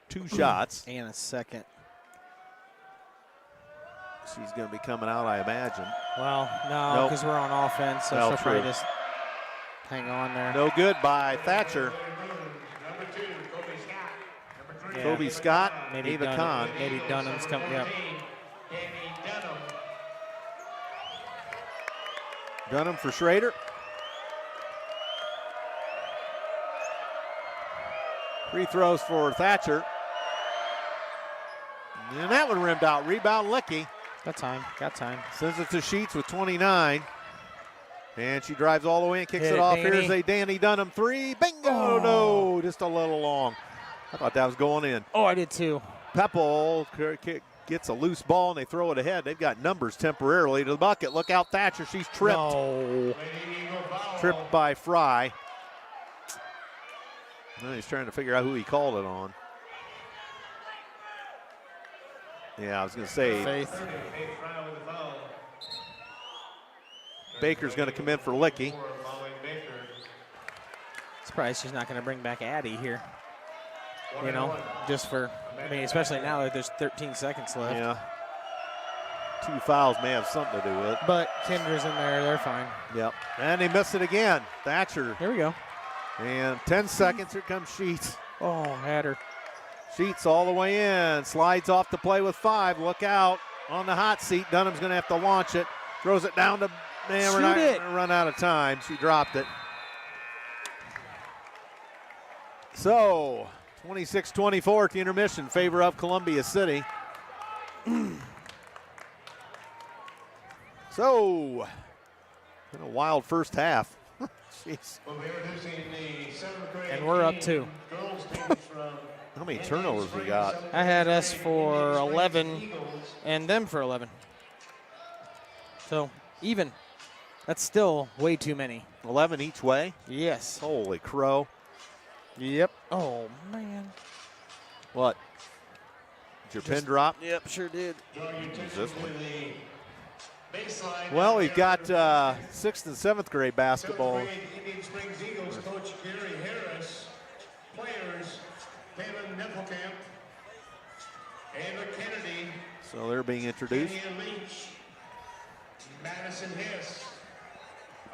2 shots. And a second. She's going to be coming out, I imagine. Well, no, Nope. because we're on offense, so Well, she'll probably true. just hang on there. No good by Thatcher. Number 2, Kobe Scott. Number 3, Yeah. Kobe Scott, Maybe Ava Dunham. Kahn. Maybe Dunham's coming. Yep. Danny Dunham. Dunham for Schrader. Free throws for Thatcher. And that one rimmed out. Rebound Licky. Got time. Got time. Sends it to Sheets with 29. And she drives all the way and kicks Hit it it, off. Danny. Here's a Danny Dunham 3. Bingo! Oh. No, just a little long. I thought that was going in. Oh, I did too. Peppel gets a loose ball and they throw it ahead. They've got numbers temporarily to the bucket. Look out, Thatcher. She's tripped. No. Tripped by Fry. Now he's trying to figure out who he called it on. Yeah, I was going to say Faith. Baker's going to come in for Licky. Surprised she's not going to bring back Addie here. You know, just for, I mean, especially now that there's 13 seconds left. Yeah. 2 fouls may have something to do with it. But Kendra's in there. They're fine. Yep. And they missed it again. Thatcher. Here we go. And 10 seconds. Here comes Sheets. Oh, had her. Sheets all the way in. Slides off the play with 5. Look out on the hot seat. Dunham's going to have to launch it. Throws it down to, man, we're not going to run out of time. She dropped it. So, 26-24 to intermission, favor of Columbia City. So, been a wild first half. Jeez. We'll be introducing the 7th grade And we're up 2. girls teams from How many turnovers we got? I had us for 11 and them for 11. So, even. That's still way too many. 11 each way? Yes. Holy crow. Yep. Oh, man. What? Did your pin drop? Yep, sure did. This one. Well, we've got 6th and 7th grade basketball. Indian Springs Eagles coach Gary Harris. Players, Taylor Nipplekamp, Ava Kennedy, So they're being introduced. Kenya Leach, Madison Hiss,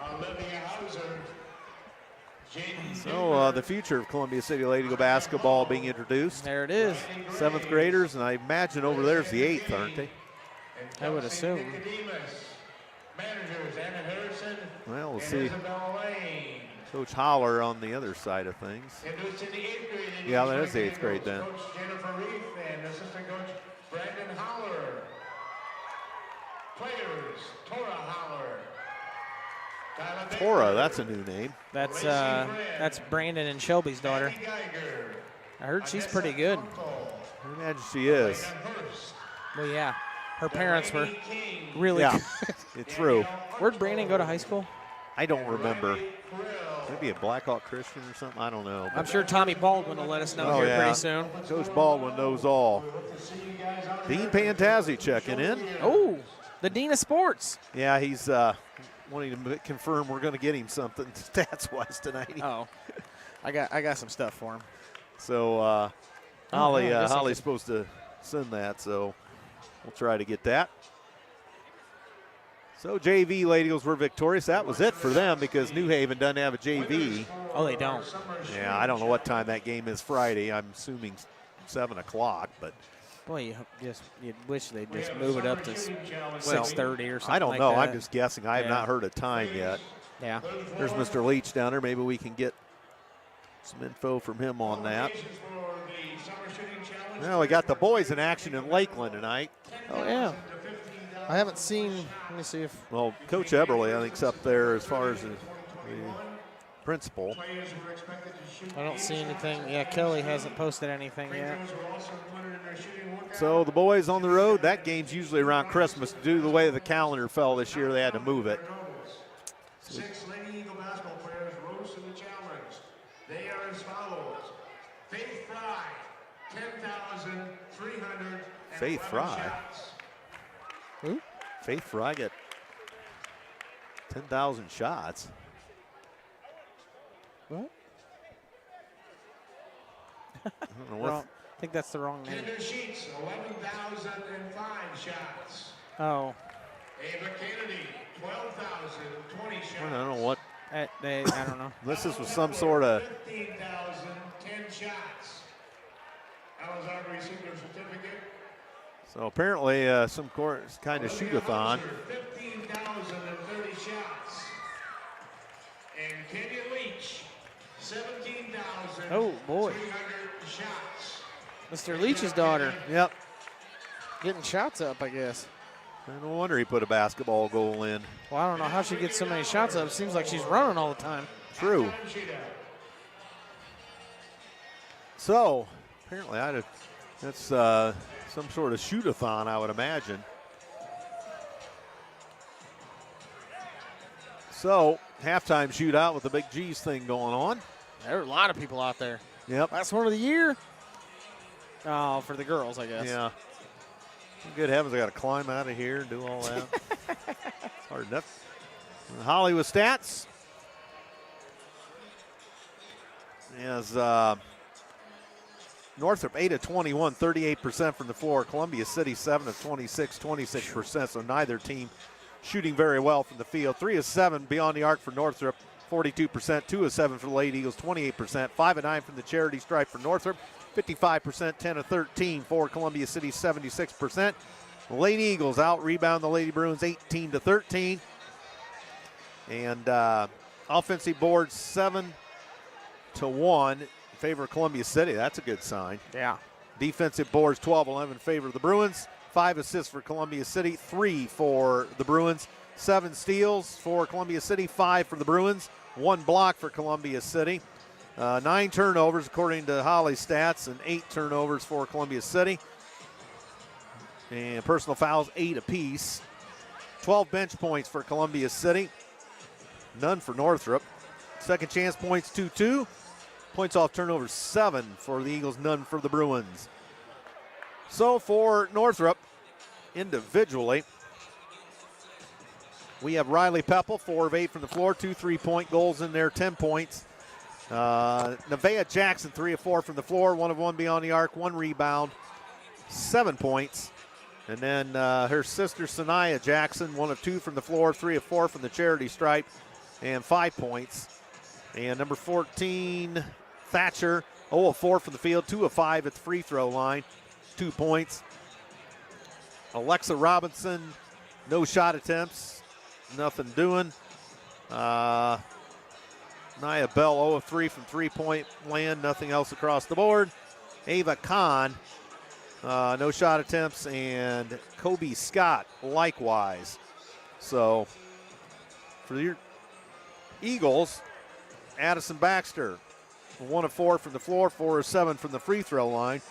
Olivia Hauser, Jaden So the future of Columbia City Lady Eagle basketball being introduced. There it is. 7th graders, and I imagine over there's the 8th, aren't they? I would assume. Nicodemus, managers Anna Harrison, Well, we'll and see. Isabel Lane. Coach Holler on the other side of things. Introduced in the 8th grade. Yeah, that is the 8th grade then. Coach Jennifer Reef and assistant coach Brandon Holler. Players, Tora Holler. Tyler Baker, Tora, that's a new name. That's Brandon and Shelby's daughter. Andy Geiger, I heard she's pretty good. I imagine she is. Brandon Hurst, Well, yeah. Her parents were Randy King, really Yeah, good. it's true. Where'd Brandon go to high school? I don't remember. Krill, Maybe a Blackhawk Christian or something. I don't know. I'm sure Tommy Baldwin will let us know Oh, here yeah. pretty soon. Coach Baldwin knows all. Dean Pantazzi checking in. Oh, the Dean of Sports. Yeah, he's wanting to confirm we're going to get him something stats-wise tonight. Oh, I got some stuff for him. So I guess I Holly's could- supposed to send that. So We'll try to get that. So JV Lady Eagles were victorious. That was it for them because New Haven doesn't have a JV. Oh, they don't. Yeah, I don't know what time that game is Friday. I'm assuming 7 o'clock, but. Boy, you'd wish they'd just move it up to 6:30 or something. I don't like know. that. I'm just guessing. I have not heard a time yet. Yeah. There's Mr. Leach down there. Maybe we can get some info from him on that. Well, we got the boys in action in Lakeland tonight. Oh, yeah. I haven't seen, let me see if. Well, Coach Eberle, I think, is up there as far as the principal. I don't see anything. Yeah, Kelly hasn't posted anything yet. So the boys on the road, that game's usually around Christmas. Due to the way the calendar fell this year, they had to move it. 6 Lady Eagle basketball players rose to the challenge. They are as follows. Faith Fry, 10,300. Faith Fry? Shots. Who? Faith Fry got 10,000 shots. What? I don't know what. Wrong. I think that's the wrong name. Kendra Sheets, 11,005 shots. Oh. Ava Kennedy, 12,020 shots. I don't know what. I don't know. This was some sort of. 15,010 shots. Alexander received a certificate. So apparently some kind of shoot-a-thon. 15,030 shots. And Kenya Leach, 17,300 Oh, boy. shots. Mr. Leach's daughter Yep. getting shots up, I guess. No wonder he put a basketball goal in. Well, I don't know how she gets so many shots up. It seems like she's running all the time. True. So apparently that's some sort of shoot-a-thon, I would imagine. So halftime shootout with the Big G's thing going on. There are a lot of people out there. Yep. Last one of the year. Oh, for the girls, I guess. Yeah. Good heavens, I got to climb out of here and do all that. It's hard enough. Holly with stats. As Northrop 8 of 21, 38% from the floor. Columbia City 7 of 26, 26%. So neither team shooting very well from the field. 3 of 7 beyond the arc for Northrop, 42%. 2 of 7 for the Lady Eagles, 28%. 5 of 9 from the charity stripe for Northrop, 55%. 10 of 13 for Columbia City, 76%. The Lady Eagles out rebound the Lady Bruins 18 to 13. And offensive boards 7 to 1 in favor of Columbia City. That's a good sign. Yeah. Defensive boards 12-11 in favor of the Bruins. 5 assists for Columbia City, 3 for the Bruins. 7 steals for Columbia City, 5 for the Bruins. 1 block for Columbia City. 9 turnovers according to Holly's stats, and 8 turnovers for Columbia City. And personal fouls 8 apiece. 12 bench points for Columbia City. None for Northrop. Second chance points 2-2. Points off turnovers 7 for the Eagles, none for the Bruins. So for Northrop, individually, we have Riley Peppel, 4 of 8 from the floor, 2 3-point goals in there, 10 points. Nevaeh Jackson, 3 of 4 from the floor, 1 of 1 beyond the arc, 1 rebound, 7 points. And then her sister, Sanaya Jackson, 1 of 2 from the floor, 3 of 4 from the charity stripe, and 5 points. And number 14, Thatcher, 0 of 4 from the field, 2 of 5 at the free throw line, 2 points. Alexa Robinson, no shot attempts, nothing doing. Nia Bell, 0 of 3 from three-point land, nothing else across the board. Ava Kahn, no shot attempts, and Kobe Scott likewise. So for your Eagles, Addison Baxter, 1 of 4 from the floor, 4 of 7 from the free throw line.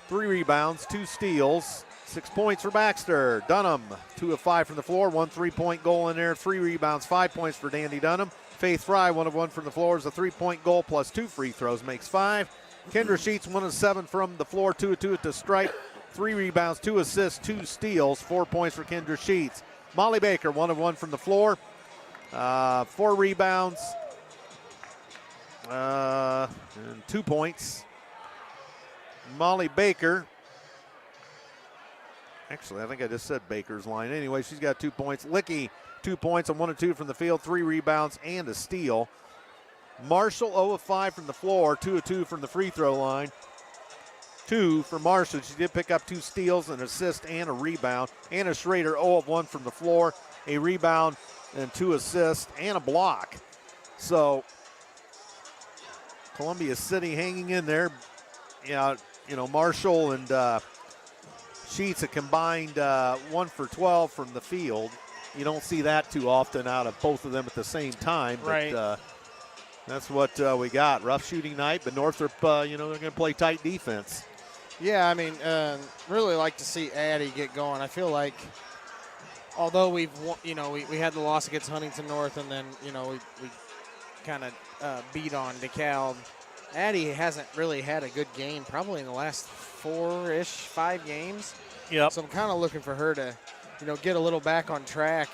3 rebounds, 2 steals, 6 points for Baxter. Dunham, 2 of 5 from the floor, 1 3-point goal in there, 3 rebounds, 5 points for Dandy Dunham. Faith Fry, 1 of 1 from the floor, is a 3-point goal plus 2 free throws, makes 5. Kendra Sheets, 1 of 7 from the floor, 2 of 2 at the stripe, 3 rebounds, 2 assists, 2 steals, 4 points for Kendra Sheets. Molly Baker, 1 of 1 from the floor, 4 rebounds, and 2 points. Molly Baker Actually, I think I just said Baker's line. Anyway, she's got 2 points. Licky, 2 points on 1 of 2 from the field, 3 rebounds and a steal. Marshall, 0 of 5 from the floor, 2 of 2 from the free throw line. 2 for Marshall. She did pick up 2 steals, an assist, and a rebound. Anna Schrader, 0 of 1 from the floor, a rebound and 2 assists and a block. So Columbia City hanging in there. Yeah, you know, Marshall and Sheets a combined 1 for 12 from the field. You don't see that too often out of both of them at the same time. Right. But that's what we got. Rough shooting night, but Northrop, you know, they're going to play tight defense. Yeah, I mean, really like to see Addie get going. I feel like, although we had the loss against Huntington North, and then, you know, we kind of beat on DeKalb. Addie hasn't really had a good game probably in the last 5 games. Yep. So I'm kind of looking for her to, you know, get a little back on track.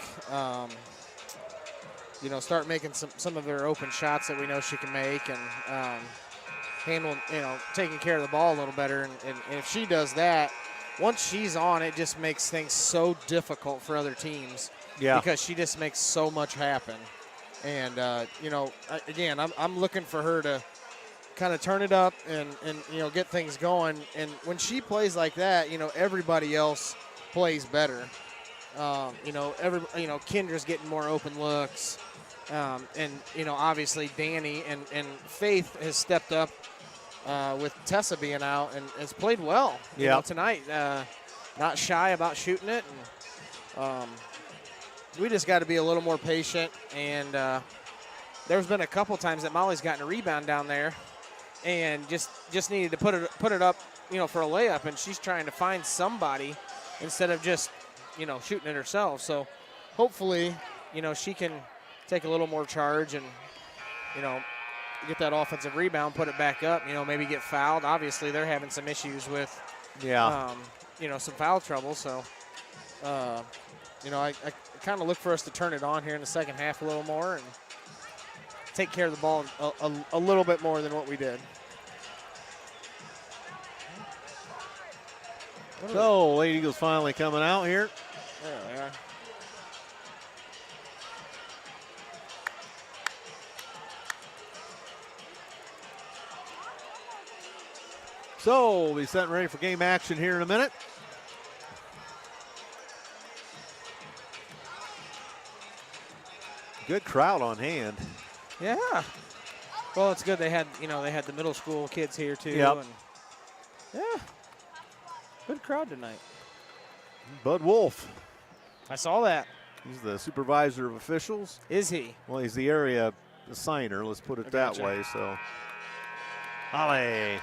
You know, start making some of her open shots that we know she can make, and handle, you know, taking care of the ball a little better. And if she does that, once she's on, it just makes things so difficult for other teams. Yeah. Because she just makes so much happen. And, you know, again, I'm looking for her to kind of turn it up and, you know, get things going. And when she plays like that, you know, everybody else plays better. You know, Kendra's getting more open looks. And, you know, obviously Danny and Faith has stepped up with Tessa being out and has played well, you know, tonight. Not shy about shooting it. And we just got to be a little more patient. And there's been a couple times that Molly's gotten a rebound down there and just needed to put it up, you know, for a layup. And she's trying to find somebody instead of just, you know, shooting it herself. So hopefully, you know, she can take a little more charge and, you know, get that offensive rebound, put it back up, you know, maybe get fouled. Obviously, they're having some issues with, you know, some foul trouble. So, you know, I kind of look for us to turn it on here in the second half a little more and take care of the ball a little bit more than what we did. So, Lady Eagles finally coming out here. There they are. So, we'll be set ready for game action here in a minute. Good crowd on hand. Yeah. Well, it's good they had the middle school kids here too. Yep. And yeah. Good crowd tonight. Bud Wolf. I saw that. He's the supervisor of officials. Is he? Well, he's the area assigner, let's put it that way. So, Holly.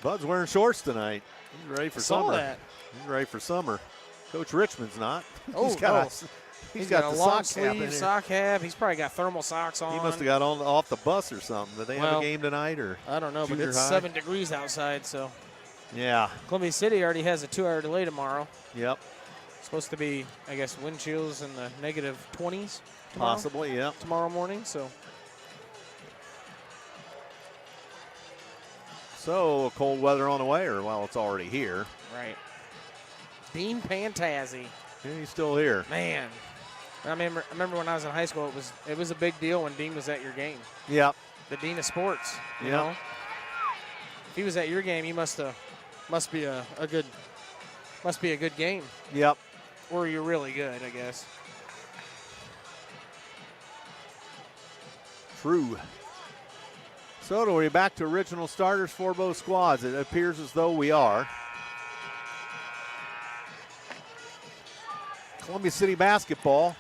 Bud's wearing shorts tonight. He's ready for summer. That. He's ready for summer. Coach Richmond's not. Oh, he's got he's got got the a long sock cap in sleeve here. sock cap. He's probably got thermal socks on. He must have got off the bus or something. Did they have a game tonight or? I don't know, but it's 7 degrees outside, so. Yeah. Columbia City already has a 2-hour delay tomorrow. Yep. It's supposed to be, I guess, wind chills in the negative 20s. Tomorrow, Possibly, yeah. Tomorrow morning, so. So, cold weather on the way, or well, it's already here. Right. Dean Pantazzi. Yeah, he's still here. Man. I remember when I was in high school, it was a big deal when Dean was at your game. Yep. The Dean of Sports, you know. If he was at your game, he must be a good game. Yep. Or you're really good, I guess. True. So, are we back to original starters for both squads? It appears as though we are. Columbia City basketball.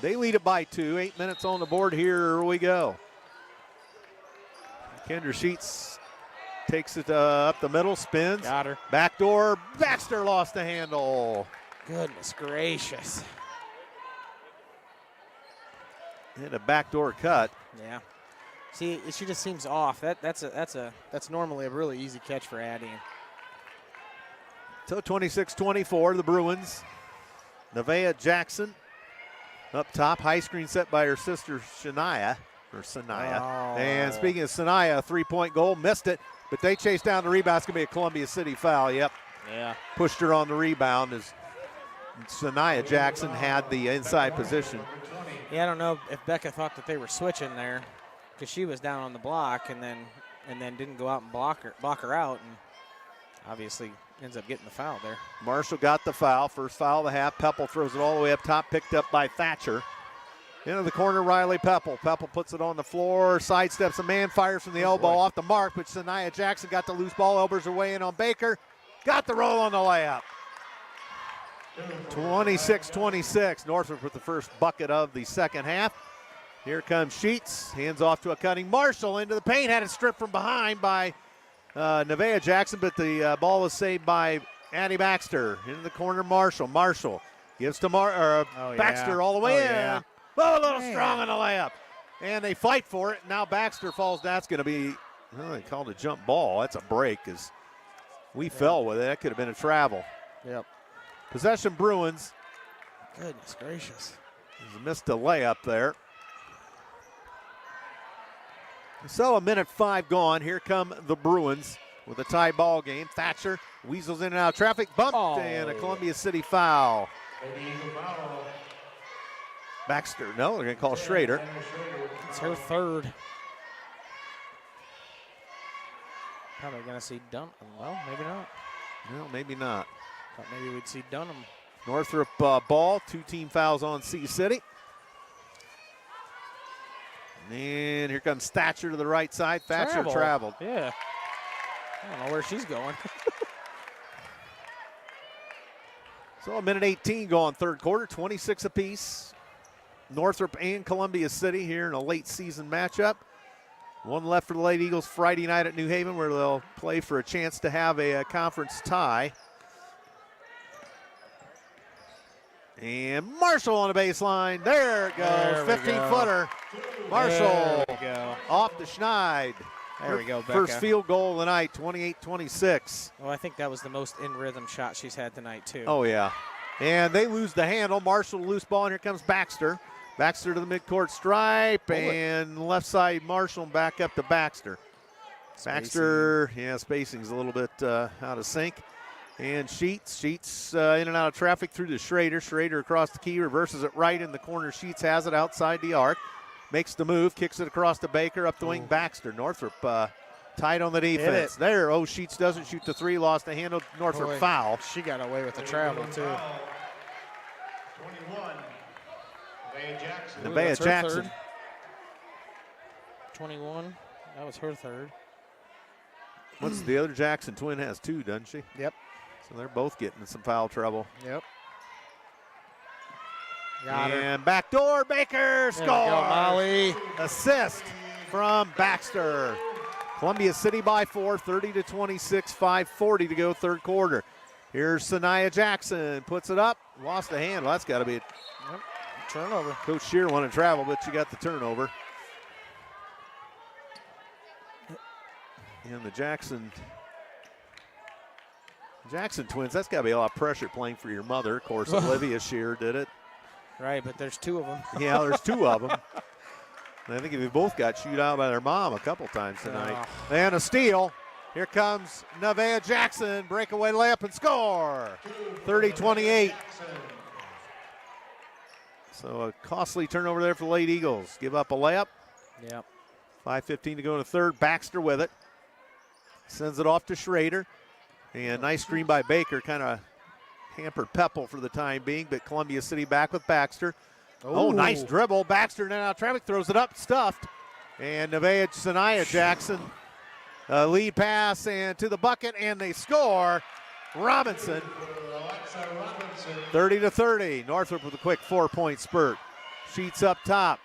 They lead it by 2. 8 minutes on the board. Here we go. Kendra Sheets takes it up the middle, spins. Got her. Backdoor. Baxter lost the handle. Goodness gracious. And a backdoor cut. Yeah. See, she just seems off. That's normally a really easy catch for Addie. So 26-24, the Bruins. Nevaeh Jackson up top. High screen set by her sister Sanaya. Oh. And speaking of Sanaya, a 3-point goal. Missed it, but they chased down the rebound. It's going to be a Columbia City foul. Yep. Yeah. Pushed her on the rebound as Sanaya Jackson had the inside position. Yeah, I don't know if Becca thought that they were switching there because she was down on the block and then didn't go out and block her out, and obviously ends up getting the foul there. Marshall got the foul. First foul of the half. Peppel throws it all the way up top, picked up by Thatcher. Into the corner, Riley Peppel. Peppel puts it on the floor, sidesteps a man, fires from the elbow off the mark, but Sanaya Jackson got the loose ball, elbows her way in on Baker. Got the roll on the layup. 26-26. Northrop with the first bucket of the second half. Here comes Sheets. Hands off to a cutting Marshall into the paint. Had it stripped from behind by Nevaeh Jackson, but the ball was saved by Addie Baxter. Into the corner, Marshall. Marshall gives to Baxter all the way in. Oh, a little strong on the layup. And they fight for it. Now Baxter falls. That's going to be, they called a jump ball. That's a break because we fell with it. That could have been a travel. Yep. Possession Bruins. Goodness gracious. He's missed a layup there. So a minute 5 gone. Here come the Bruins with a tie ball game. Thatcher weasels in and out of traffic. Bumped and a Columbia City foul. Baxter, no, they're going to call Schrader. It's her third. Probably going to see Dunham. Well, maybe not. No, maybe not. Thought maybe we'd see Dunham. Northrop ball, 2 team fouls on Sioux City. And here comes Thatcher to the right side. Thatcher traveled. Yeah. I don't know where she's going. So a minute 18 gone, third quarter, 26 apiece. Northrop and Columbia City here in a late season matchup. One left for the Lady Eagles Friday night at New Haven, where they'll play for a chance to have a conference tie. And Marshall on the baseline. There it goes. 15-footer. Marshall off the Schneid. There we go, Becca. First field goal of the night, 28-26. Well, I think that was the most in-rhythm shot she's had tonight, too. Oh, yeah. And they lose the handle. Marshall loose ball, and here comes Baxter. Baxter to the midcourt stripe, and left side Marshall back up to Baxter. Baxter, spacing's a little bit out of sync. And Sheets in and out of traffic through to Schrader. Schrader across the key, reverses it right in the corner. Sheets has it outside the arc. Makes the move, kicks it across to Baker, up the wing Baxter. Northrop tight on the defense. There, Sheets doesn't shoot the three, lost the handle. Northrop foul. She got away with the travel, too. 21, Jackson. Nevaeh Jackson. Third. 21, that was her third. What's the other Jackson twin has 2, doesn't she? Yep. So they're both getting in some foul trouble. Yep. Got and backdoor, Baker scores. Molly. Assist from Baxter. Columbia City by 4, 30-26, 5:40 to go, third quarter. Here's Sanaya Jackson, puts it up, lost the handle. That's got to be a turnover. Coach Shear wanted to travel, but she got the turnover. And the Jackson twins, that's got to be a lot of pressure playing for your mother. Of course, Olivia Shear did it. Right, but there's 2 of them. Yeah, there's 2 of them. And I think they both got chewed out by their mom a couple times tonight. And a steal. Here comes Nevaeh Jackson. Breakaway layup and score. 30-28. So a costly turnover there for the Lady Eagles. Give up a layup. Yep. 5:15 to go in the third. Baxter with it. Sends it off to Schrader. And nice screen by Baker. Kind of hampered Peppel for the time being, but Columbia City back with Baxter. Oh, nice dribble. Baxter now traffic, throws it up, stuffed. And Sanaya Jackson, lead pass and to the bucket, and they score. Robinson, 30-30. Northrop with a quick 4-point spurt. Sheets up top.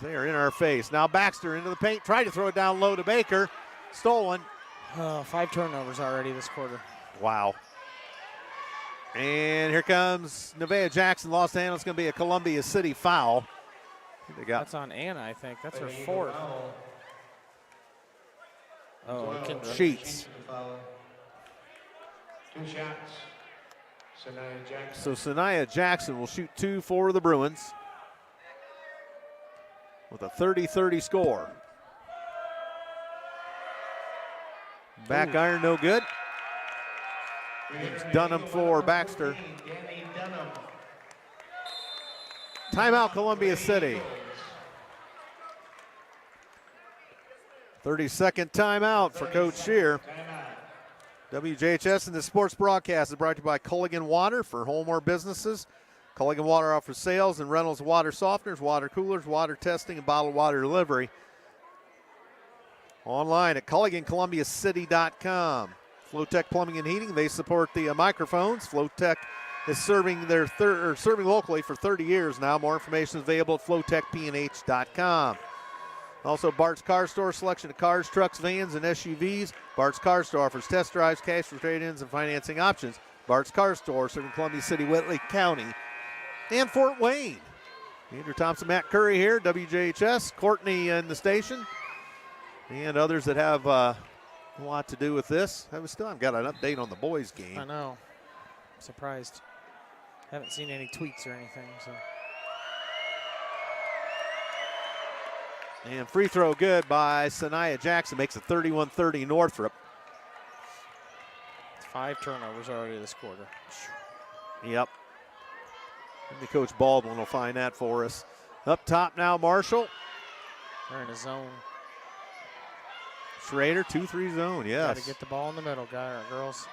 They are in our face. Now Baxter into the paint, tried to throw it down low to Baker. Stolen. 5 turnovers already this quarter. Wow. And here comes Nevaeh Jackson. Lost the handle. It's going to be a Columbia City foul. That's on Anna, I think. That's her 4th. Kendra. Sheets. 2 shots. Sanaya Jackson. So Sanaya Jackson will shoot 2 for the Bruins with a 30-30 score. Back iron, no good. It's Dunham for Baxter. Timeout, Columbia City. 30-second timeout for Coach Shear. WJHS and the sports broadcast is brought to you by Culligan Water for home or businesses. Culligan Water offers sales and rentals of water softeners, water coolers, water testing, and bottled water delivery. Online at CulliganColumbiaCity.com. Flowtech Plumbing and Heating, they support the microphones. Flowtech is serving locally for 30 years now. More information is available at flowtechpnh.com. Also, Bart's Car Store, selection of cars, trucks, vans, and SUVs. Bart's Car Store offers test drives, cash for trade-ins, and financing options. Bart's Car Store, serving Columbia City, Whitley County, and Fort Wayne. Andrew Thompson, Matt Curry here, WJHS, Courtney in the station, and others that have a lot to do with this. I still haven't got an update on the boys' game. I know. I'm surprised. Haven't seen any tweets or anything. So. And free throw good by Sanaya Jackson. Makes it 31-30 Northrop. 5 turnovers already this quarter. Yep. Maybe Coach Baldwin will find that for us. Up top now, Marshall. They're in a zone. Schrader, 2-3 zone, yes. Got to get the ball in the middle, girls.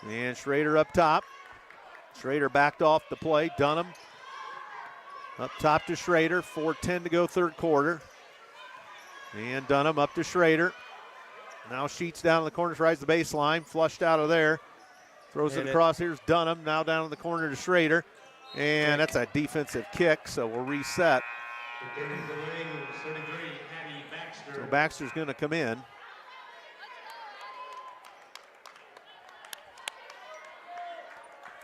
And Schrader up top. Schrader backed off the play. Dunham up top to Schrader. 4:10 to go third quarter. And Dunham up to Schrader. Now Sheets down in the corner, tries the baseline. Flushed out of there. Throws it across. Here's Dunham. Now down in the corner to Schrader. And that's a defensive kick, so we'll reset. So Baxter's going to come in.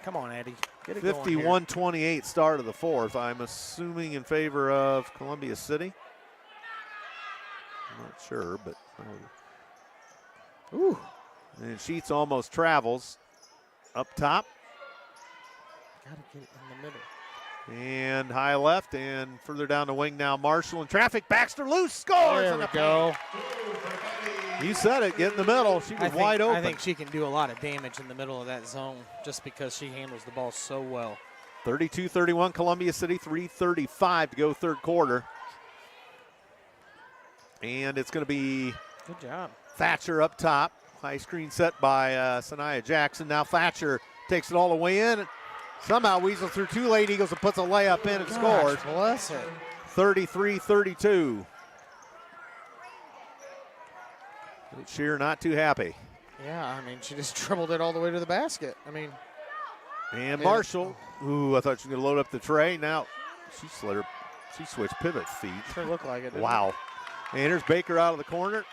Come on, Eddie. Get it 51-28 start of the fourth. I'm assuming in favor of Columbia City. I'm not sure, but. Ooh. And Sheets almost travels. Up top. Got to get it in the middle. And high left and further down the wing now. Marshall in traffic. Baxter loose. Scores. There we go. You said it. Get in the middle. She was wide open. I think she can do a lot of damage in the middle of that zone just because she handles the ball so well. 32-31 Columbia City. 3:35 to go third quarter. And it's going to be good job. Thatcher up top. High screen set by Sanaya Jackson. Now Thatcher takes it all the way in. Somehow weasels through 2 late Eagles and puts a layup in and scores. Bless it. 33-32. Shear not too happy. Yeah, I mean, she just dribbled it all the way to the basket. I mean. And Marshall, who I thought she was going to load up the tray. Now she switched pivot feet. Sure looked like it. Wow. And here's Baker out of the corner.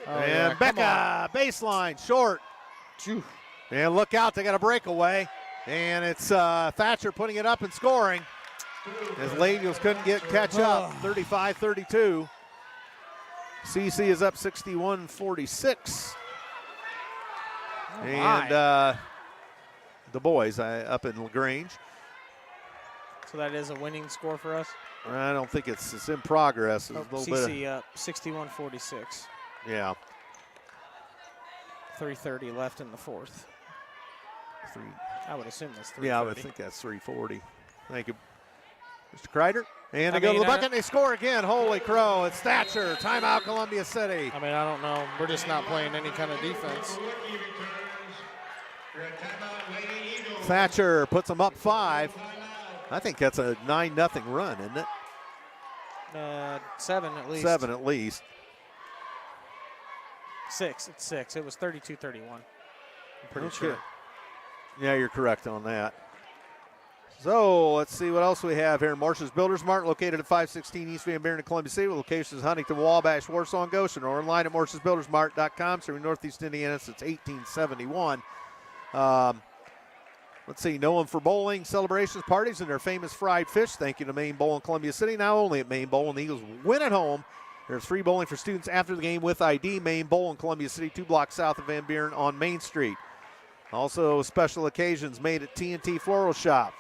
Oh, and yeah, Becca, baseline, short. Phew. And look out, they got a breakaway. And it's Thatcher putting it up and scoring. As Lane Eagles couldn't catch up, 35-32. CC is up 61-46. And the boys up in LaGrange. So that is a winning score for us? I don't think it's in progress. It's a little CC up 61-46. Yeah. 3:30 left in the fourth. I would assume that's 3:30. Yeah, I would think that's 3:40. Thank you, Mr. Kreider. And they go to the bucket and they score again. Holy crow, it's Thatcher. Timeout, Columbia City. I mean, I don't know. We're just not playing any kind of defense. Thatcher puts them up 5. I think that's a 9-0 run, isn't it? 7 at least. 7 at least. 6. It's 6. It was 32-31. I'm pretty sure. Yeah, you're correct on that. So let's see what else we have here. Marshall's Builders Mart, located at 516 East Van Buren in Columbia City. Locations Huntington, Wabash, Warsaw, and Goshen, or online at marshallsbuildersmart.com. Serving Northeast Indiana since 1871. Let's see, known for bowling, celebrations, parties, and their famous fried fish. Thank you to Maine Bowl in Columbia City. Now only at Maine Bowl, and the Eagles win at home. There's free bowling for students after the game with ID. Maine Bowl in Columbia City, 2 blocks south of Van Buren on Main Street. Also, special occasions made at TNT Floral Shop.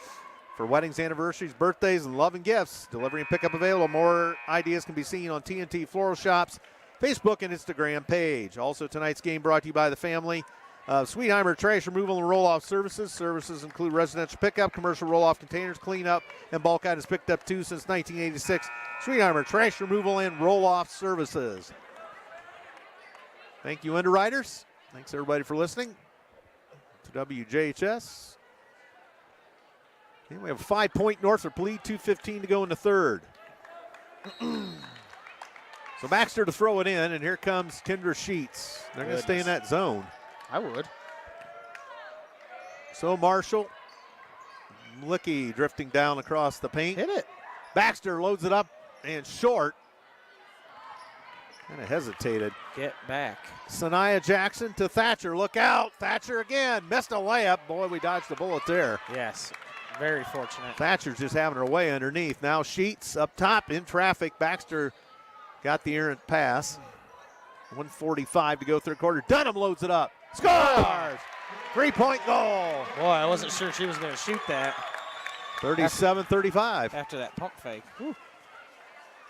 For weddings, anniversaries, birthdays, and love and gifts. Delivery and pickup available. More ideas can be seen on TNT Floral Shop's Facebook and Instagram page. Also, tonight's game brought to you by the family Sweetheimer Trash Removal and Roll-Off Services. Services include residential pickup, commercial roll-off containers, cleanup, and bulk items picked up too since 1986. Sweetheimer Trash Removal and Roll-Off Services. Thank you, underwriters. Thanks, everybody, for listening to WJHS. And we have a 5-point Northrop lead, 2:15 to go in the third. So Baxter to throw it in, and here comes Kendra Sheets. They're going to stay in that zone. I would. So Marshall, Licky drifting down across the paint. Hit it. Baxter loads it up and short. Kind of hesitated. Get back. Sanaya Jackson to Thatcher. Look out. Thatcher again. Missed a layup. Boy, we dodged a bullet there. Yes. Very fortunate. Thatcher's just having her way underneath. Now Sheets up top in traffic. Baxter got the errant pass. 1:45 to go third quarter. Dunham loads it up. Scores! 3-point goal. Boy, I wasn't sure she was going to shoot that 37-35. after that pump fake. Whew.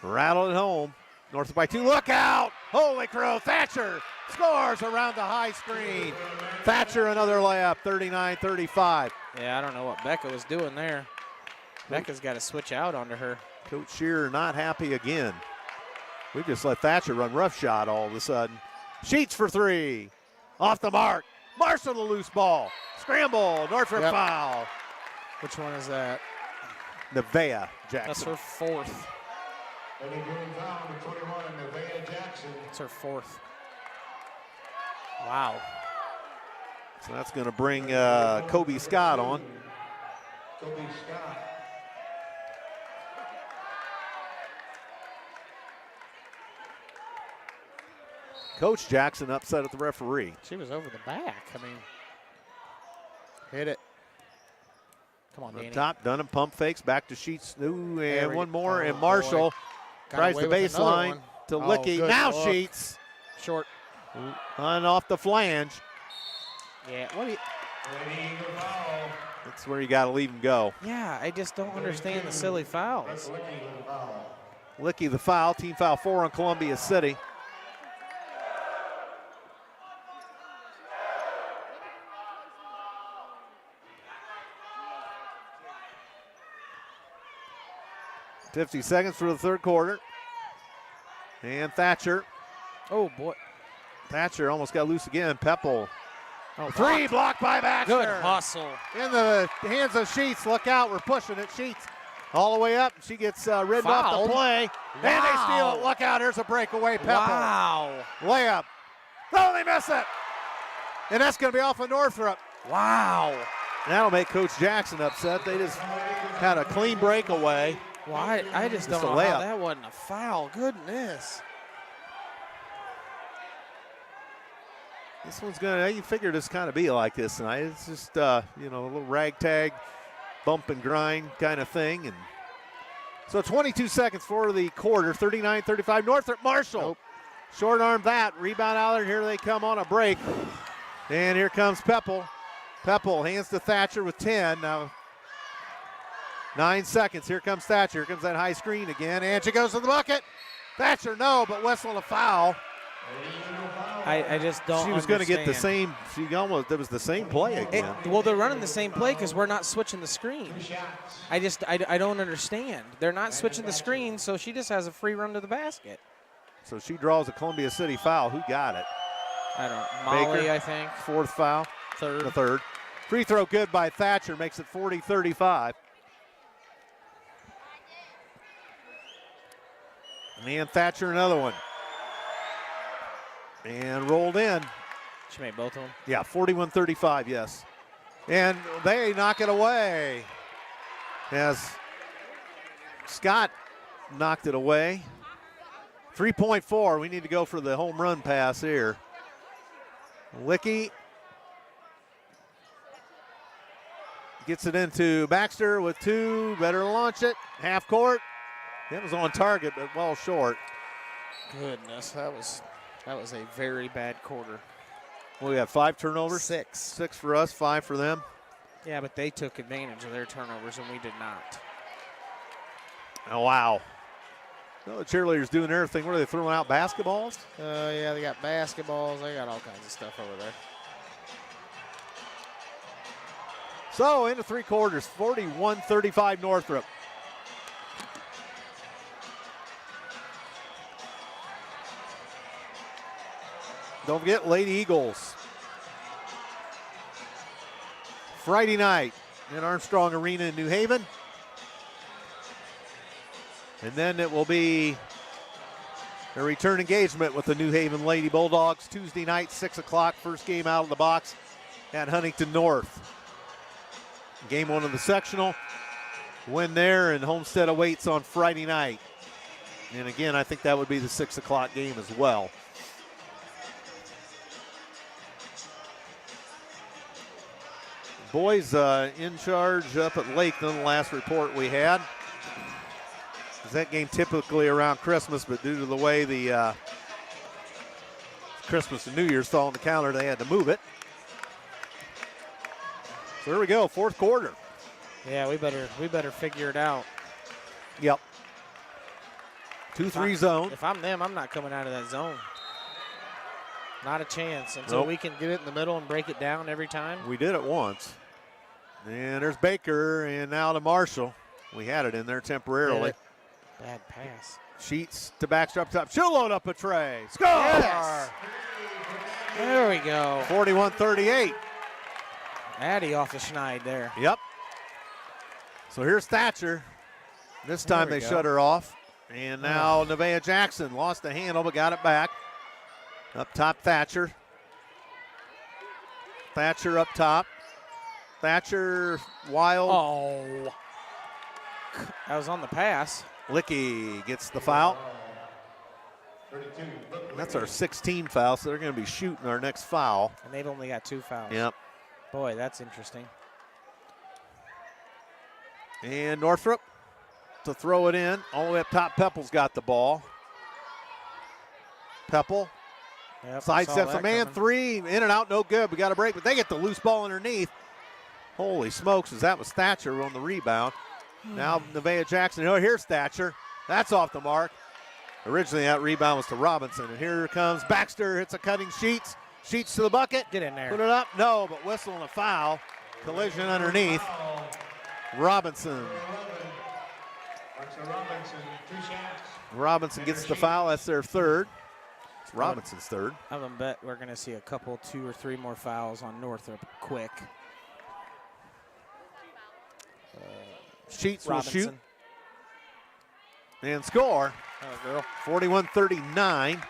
Rattled it home. Northrop by 2. Look out! Holy crow! Thatcher scores around the high screen. Thatcher another layup. 39-35. Yeah, I don't know what Becca was doing there. Becca's got to switch out onto her. Coach Shearer not happy again. We just let Thatcher run roughshod all of a sudden. Sheets for 3. Off the mark. Marshall the loose ball. Scramble. Northrop foul. Which one is that? Nevaeh Jackson. That's her fourth. And a green foul to 21, Nevaeh Jackson. It's her fourth. Wow. So that's going to bring Kobe Scott on. Kobe Scott. Coach Jackson upset at the referee. She was over the back. I mean, hit it. Come on, Danny. Up top, Dunham pump fakes, back to Sheets. Ooh, and one more, and boy. Marshall Got tries the away with another baseline one. to Oh, Licky. good Now look. Sheets Short. on off the flange. Yeah, what do you... That's where you got to leave him go. Yeah, I just don't understand the silly fouls. Licky the foul, team foul 4 on Columbia City. .50 seconds for the third quarter. And Thatcher. Oh, boy. Thatcher almost got loose again. Pepple. Oh, 3 blocked by Baxter. good hustle. In the hands of Sheets. Look out. We're pushing it. Sheets all the way up. She gets ridden off Fouled. the play. And they steal it. Look out. Here's a breakaway. Pepple. Wow. Layup. Oh, they miss it. And that's going to be off of Northrop. Wow. That'll make Coach Jackson upset. They just had a clean breakaway. Well, I just Just don't a know how layup. that wasn't a foul. Goodness. This one's going to, you figured it's kind of be like this tonight. It's just, a little ragtag, bump and grind kind of thing. And so 22 seconds for the quarter, 39-35. Northrop Marshall. Nope. Short arm that. Rebound out there. Here they come on a break. And here comes Pepple. Pepple hands to Thatcher with 10. Now 9 seconds. Here comes Thatcher. Here comes that high screen again. And she goes to the bucket. Thatcher, no, but whistle a foul. I just don't She was going to get the understand. same. She almost. It was the same play again. Well, they're running the same play because we're not switching the screen. I don't understand. They're not switching the screen, so she just has a free run to the basket. So she draws a Columbia City foul. Who got it? I don't know. Molly, Baker. I think. Fourth foul. Third. The third. Free throw good by Thatcher. Makes it 40-35. And Thatcher another one. And rolled in. She made both of them. Yeah, 41-35, yes. And they knock it away. As Scott knocked it away. 3.4. We need to go for the home run pass here. Licky gets it into Baxter with 2. Better launch it. Half court. It was on target, but well short. Goodness, that was a very bad quarter. We have 5 turnovers. 6. 6 for us, 5 for them. Yeah, but they took advantage of their turnovers and we did not. Oh, wow. Well, the cheerleaders doing everything. What are they throwing out, basketballs? Yeah, they got basketballs. They got all kinds of stuff over there. So into three quarters, 41-35 Northrop. Don't forget Lady Eagles. Friday night in Armstrong Arena in New Haven. And then it will be a return engagement with the New Haven Lady Bulldogs Tuesday night, 6 o'clock. First game out of the box at Huntington North. Game one of the sectional. Win there, and Homestead awaits on Friday night. And again, I think that would be the 6 o'clock game as well. Boys in charge up at Lakeland, the last report we had. That game typically around Christmas, but due to the way the Christmas and New Year's fell on the calendar, they had to move it. So here we go, fourth quarter. Yeah, we better figure it out. Yep. 2-3 zone. If I'm them, I'm not coming out of that zone. Not a chance until we can get it in the middle and break it down every time. We did it once. And there's Baker, and now to Marshall. We had it in there temporarily. Bad pass. Sheets to Baxter up top. She'll load up a tray. Score! Yes. There we go. 41-38. Addie off the schneid there. Yep. So here's Thatcher. This time they shut her off. And now Nevaeh Jackson lost the handle but got it back. Up top, Thatcher. Thatcher up top. Thatcher, Wild. Oh. That was on the pass. Licky gets the foul. That's our 16th foul, so they're going to be shooting our next foul. And they've only got 2 fouls. Yep. Boy, that's interesting. And Northrop to throw it in. All the way up top, Pepple's got the ball. Pepple. Yep, Sidesteps a man, 3, in and out, no good. We got a break, but they get the loose ball underneath. Holy smokes, as that was Thatcher on the rebound. Now Nevaeh Jackson. Oh, here's Thatcher. That's off the mark. Originally that rebound was to Robinson. And here comes Baxter. Hits a cutting Sheets. Sheets to the bucket. Get in there. Put it up. No, but whistle and a foul. Collision underneath. Robinson. Robinson gets the foul. That's their third. It's Robinson's third. I would bet we're going to see a couple, 2 or 3 more fouls on Northrop quick. Sheets will shoot and score. 41-39.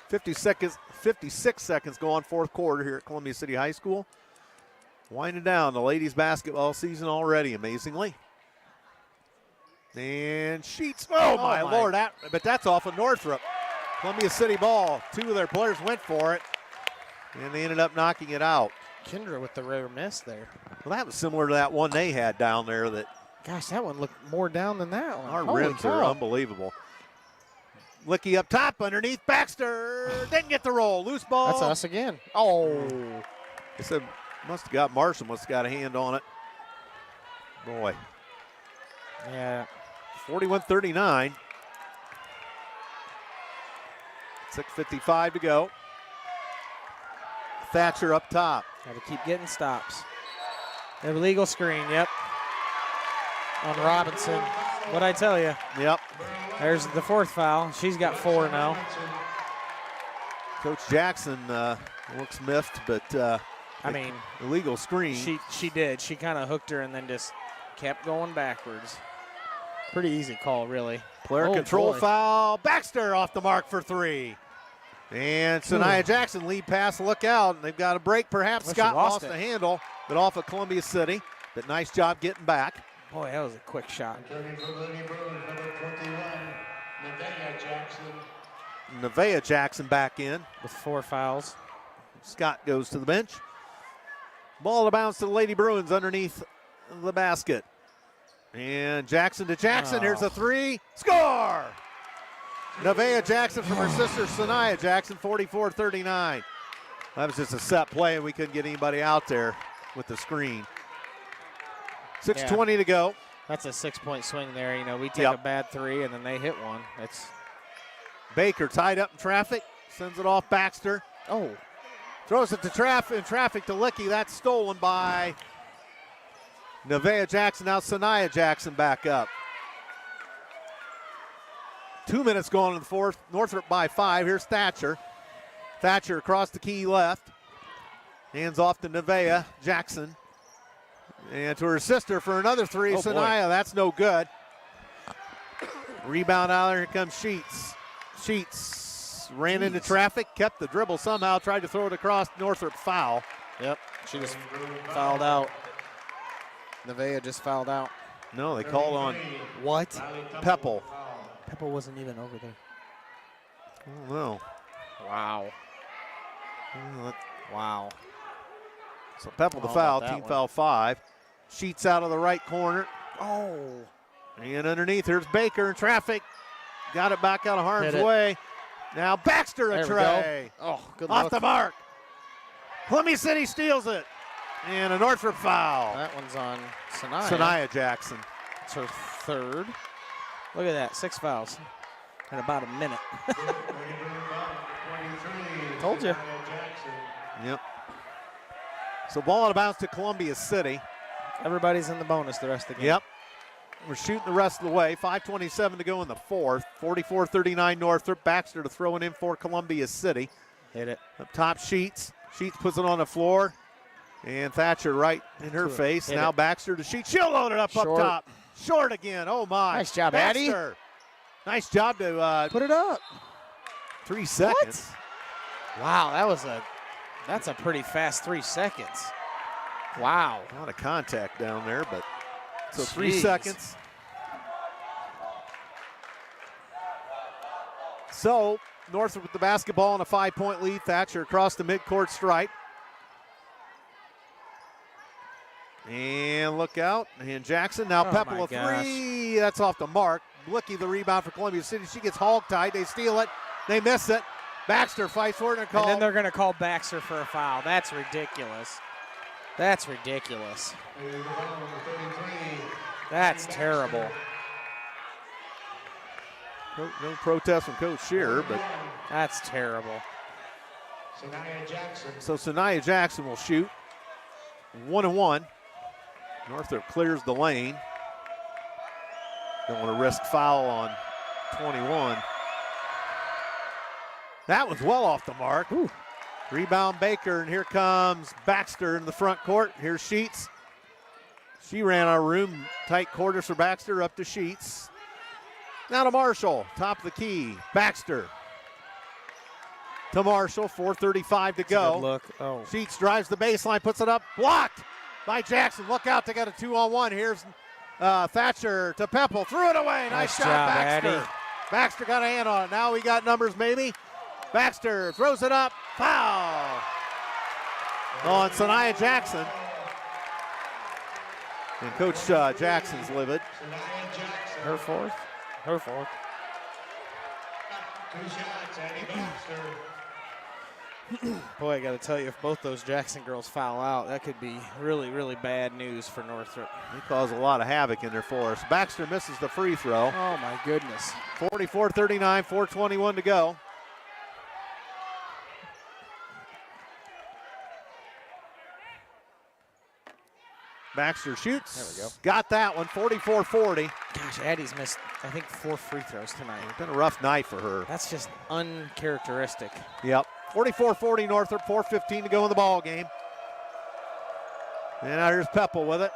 56 seconds go on fourth quarter here at Columbia City High School. Winding down the ladies basketball season already, amazingly. And Sheets, oh my Lord, but that's off of Northrop. Columbia City ball. 2 of their players went for it, and they ended up knocking it out. Kendra with the rare miss there. Well, that was similar to that one they had down there. That, gosh, that one looked more down than that one. Our rims are unbelievable. Licky up top underneath. Baxter didn't get the roll. Loose ball. That's us again. Oh. They said must have got Marshall, must have got a hand on it. Boy. Yeah. 41-39. 6:55 to go. Thatcher up top. Got to keep getting stops. Illegal screen, yep. On Robinson. What'd I tell you? Yep. There's the 4th foul. She's got 4 now. Coach Jackson looks miffed, but I mean, illegal screen. She did. She kind of hooked her and then just kept going backwards. Pretty easy call, really. Player control foul. Baxter off the mark for 3. And Sanaya Jackson lead pass, look out. They've got a break perhaps. Scott lost the handle, but off of Columbia City. But nice job getting back. Boy, that was a quick shot. Nevaeh Jackson back in. With 4 fouls. Scott goes to the bench. Ball to bounce to the Lady Bruins underneath the basket. And Jackson to Jackson. Here's a 3. Score! Nevaeh Jackson from her sister Sanaya Jackson, 44-39. That was just a set play, and we couldn't get anybody out there with the screen. 6:20 to go. That's a 6-point swing there. You know, we take a bad 3, and then they hit one. That's Baker tied up in traffic, sends it off Baxter. Oh. Throws it to traffic to Licky. That's stolen by Nevaeh Jackson. Now Sanaya Jackson back up. 2 minutes gone in the fourth. Northrop by 5. Here's Thatcher. Thatcher across the key left. Hands off to Nevaeh Jackson. And to her sister for another three. Sanaya, that's no good. Rebound out there. Here comes Sheets. Sheets ran into traffic, kept the dribble somehow, tried to throw it across. Northrop foul. Yep, she just fouled out. Nevaeh just fouled out. No, they called on What? Peppel. Peppel wasn't even over there. Oh, no. Wow. Wow. So Peppel the How foul, about that team one? foul 5. Sheets out of the right corner. Oh. And underneath, here's Baker in traffic. Got it back out of harm's way. Now Baxter a There we tray. go. Oh, good Off look. the mark. Columbia City steals it. And a Northrop foul. That one's on Sanaya. Sanaya Jackson. It's her third. Look at that, 6 fouls in about a minute. Told you. Yep. So ball out of bounds to Columbia City. Everybody's in the bonus the rest of the game. Yep. We're shooting the rest of the way. 5:27 to go in the fourth. 44-39 Northrop. Baxter to throw it in for Columbia City. Hit it. Up top, Sheets. Sheets puts it on the floor. And Thatcher right in her face. Hit Now it. Baxter to Sheets. She'll load it up Short. top. Short again. Oh, my. Nice job, Baxter. Addie. Nice job to Put it up. 3 seconds. Wow, that's a pretty fast 3 seconds. Wow. A lot of contact down there, but so 3 Jeez. seconds. So Northrop with the basketball and a 5-point lead. Thatcher across the midcourt stripe. And look out. And Jackson now Oh Peppel my a three. That's off the mark. Blicky the rebound for Columbia City. She gets hog-tied. They steal it. They miss it. Baxter fights for it and And then they're going to call Baxter for a foul. That's ridiculous. That's ridiculous. That's terrible. No protest from Coach Shearer, but That's terrible. Sanaya Jackson. so Sanaya Jackson will shoot. 1-1. Northrop clears the lane. Don't want to risk foul on 21. That was well off the mark. Ooh. Rebound Baker, and here comes Baxter in the front court. Here's Sheets. She ran our room. Tight quarters for Baxter, up to Sheets. Now to Marshall, top of the key. Baxter to Marshall, 4:35 to go. Good look. Oh. Sheets drives the baseline, puts it up, blocked by Jackson. Look out, they got a 2-on-1. Here's Thatcher to Peppel, threw it away. Nice shot, job, Baxter. Addie. Baxter got a hand on it. Now we got numbers, maybe. Baxter throws it up, foul on Sanaya Jackson. And Coach Jackson's livid. Sanaya Jackson. Her fourth. Her fourth. 2 shots, Addie Baxter. Boy, I got to tell you, if both those Jackson girls foul out, that could be really, really bad news for Northrop. He caused a lot of havoc in there for us. Baxter misses the free throw. Oh, my goodness. 44-39, 4:21 to go. Baxter shoots. There we go. Got that one, 44-40. Gosh, Addie's missed, I think, 4 free throws tonight. It's been a rough night for her. That's just uncharacteristic. Yep. 44-40 Northrop, 4:15 to go in the ball game. And now here's Peppel with it.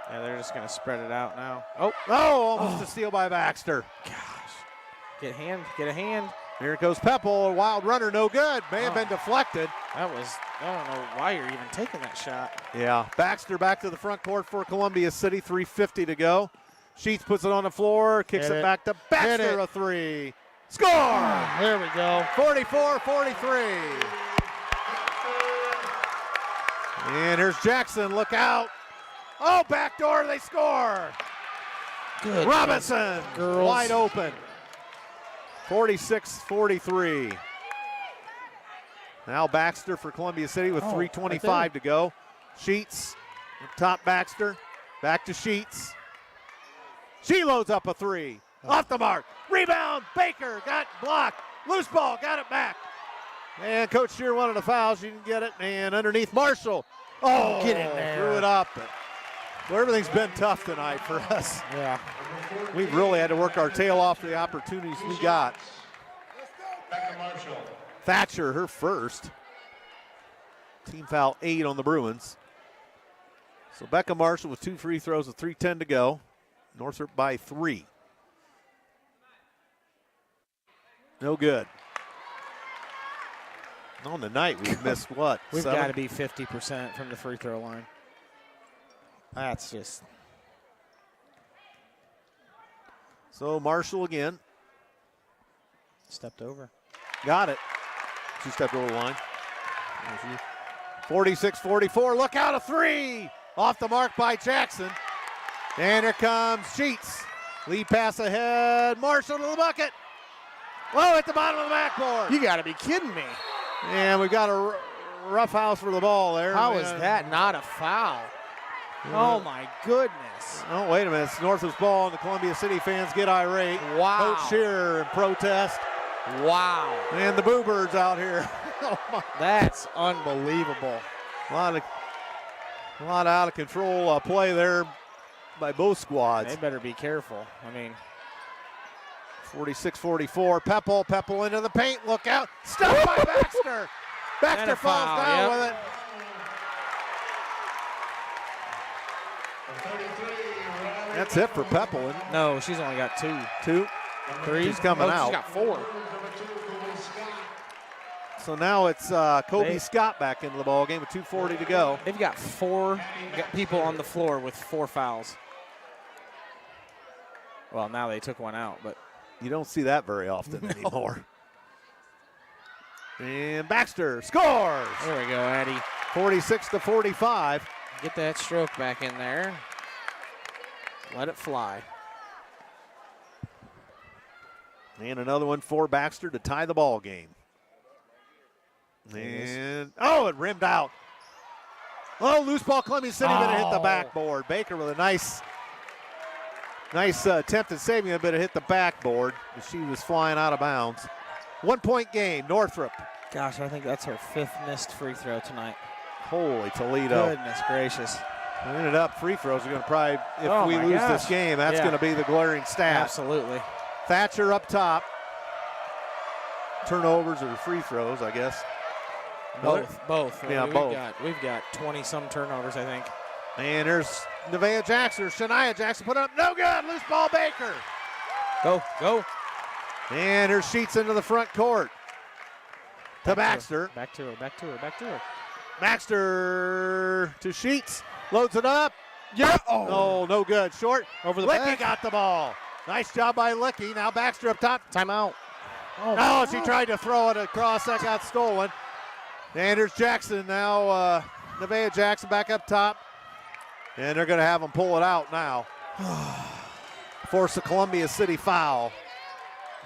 Yeah, they're just going to spread it out now. Oh, almost a steal by Baxter. Gosh. Get a hand. Here goes Peppel, a wild runner, no good. May have been deflected. That was, I don't know why you're even taking that shot. Yeah, Baxter back to the front court for Columbia City, 3:50 to go. Sheets puts it on the floor, kicks it back to Baxter, a three. Score! There we go. 44-43. And here's Jackson, look out. Oh, backdoor, they score. Good. Robinson, Girls. wide open. 46-43. Now Baxter for Columbia City with 3:25 to go. Sheets, up top Baxter, back to Sheets. She loads up a three. Off the mark. Rebound, Baker got blocked. Loose ball, got it back. And Coach Shear wanted a foul. She didn't get it. And underneath Marshall. Oh, Get in there. Threw it up. Well, everything's been tough tonight for us. Yeah. We've really had to work our tail off for the opportunities we got. Becca Marshall. Thatcher, her first. Team foul 8 on the Bruins. So Becca Marshall with 2 free throws with 3:10 to go. Northrop by 3. No good. On the night, we've missed what? We've 7? got to be 50% from the free throw line. That's just. So Marshall again. Stepped over. Got it. She stepped over the line. 46-44. Look out, a 3. Off the mark by Jackson. And here comes Sheets. Lead pass ahead. Marshall to the bucket. Whoa, at the bottom of the backboard. You got to be kidding me. And we've got a rough house for the ball there. How is that not a foul? Oh, my goodness. Oh, wait a minute. It's Northrop's ball, and the Columbia City fans get irate. Wow. Coach Shearer in protest. Wow. And the Boo Birds out here. Oh, my. That's unbelievable. A lot of out of control play there by both squads. They better be careful. I mean, 46-44. Pepple into the paint. Look out. Stuffed by Baxter. Baxter falls foul, down yep. with it. That's it for Pepple. Isn't it? no, she's only got 2. 2. 3. She's coming out. She's got 4. So now it's Kobe Scott back into the ball game with 2:40 to go. They've got 4 people on the floor with 4 fouls. Well, now they took one out, but You don't see that very often anymore. And Baxter scores. there we go, Addie. 46-45. Get that stroke back in there. Let it fly. And another one for Baxter to tie the ball game. And, oh, it rimmed out. Oh, loose ball, Columbia City going to hit the backboard. Baker with a nice attempt at saving it, but it hit the backboard. She was flying out of bounds. 1-point game, Northrop. Gosh, I think that's her 5th missed free throw tonight. Holy Toledo. Goodness gracious. We ended up free throws are going to probably, if Oh we my lose gosh. this game, that's Yeah. going to be the glaring stat. Absolutely. Thatcher up top. Turnovers or free throws, I guess. Both. Yeah, both. We've got 20-some turnovers, I think. And there's Nevaeh Jackson, or Shania Jackson put up, no good, loose ball Baker. Go. And her Sheets into the front court. To Baxter. Back to her. Baxter to Sheets. Loads it up. Yeah. Oh, no good. Short. Over the Licky back. got the ball. Nice job by Licky. Now Baxter up top. Timeout. Oh, she tried to throw it across. That got stolen. And there's Jackson now. Nevaeh Jackson back up top. And they're going to have them pull it out now. Force a Columbia City foul.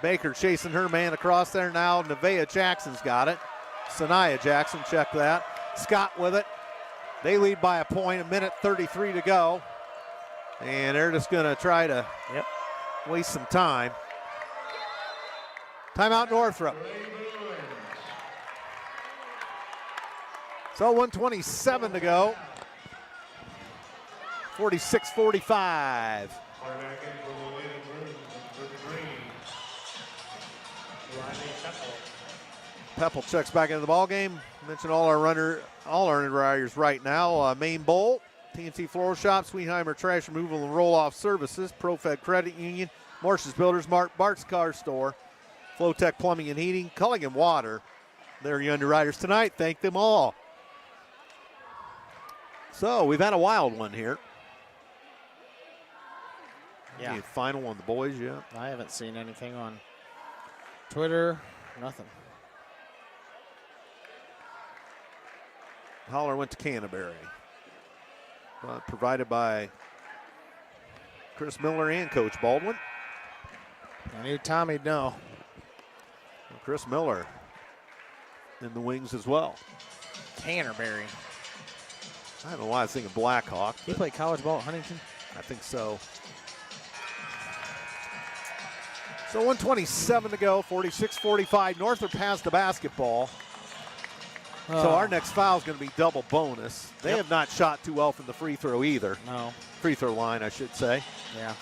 Baker chasing her man across there now. Nevaeh Jackson's got it. Shania Jackson, check that. Scott with it. They lead by a point, 1:33 to go. And they're just going to try to waste some time. Timeout Northrop. So 1:27 to go. 46-45. Pepple checks back into the ball game. Mentioned all our riders right now. Main Bowl, TNT Floral Shop, Sweetheimer Trash Removal and Roll-Off Services, ProFed Credit Union, Marsh's Builders, Bart's Car Store, Flowtech Plumbing and Heating, Culligan Water. They're your underwriters tonight. Thank them all. So we've had a wild one here. Yeah. Any final on the boys yet? I haven't seen anything on Twitter. Nothing. Holler went to Canterbury. Provided by Chris Miller and Coach Baldwin. I knew Tommy'd know. Chris Miller in the wings as well. Canterbury. I don't know why I was thinking Blackhawk. He played college ball at Huntington. I think so. So 1:27 to go, 46-45. Northrop has the basketball. So our next foul is going to be double bonus. They have not shot too well from the free throw either. No. Free throw line, I should say. Yeah.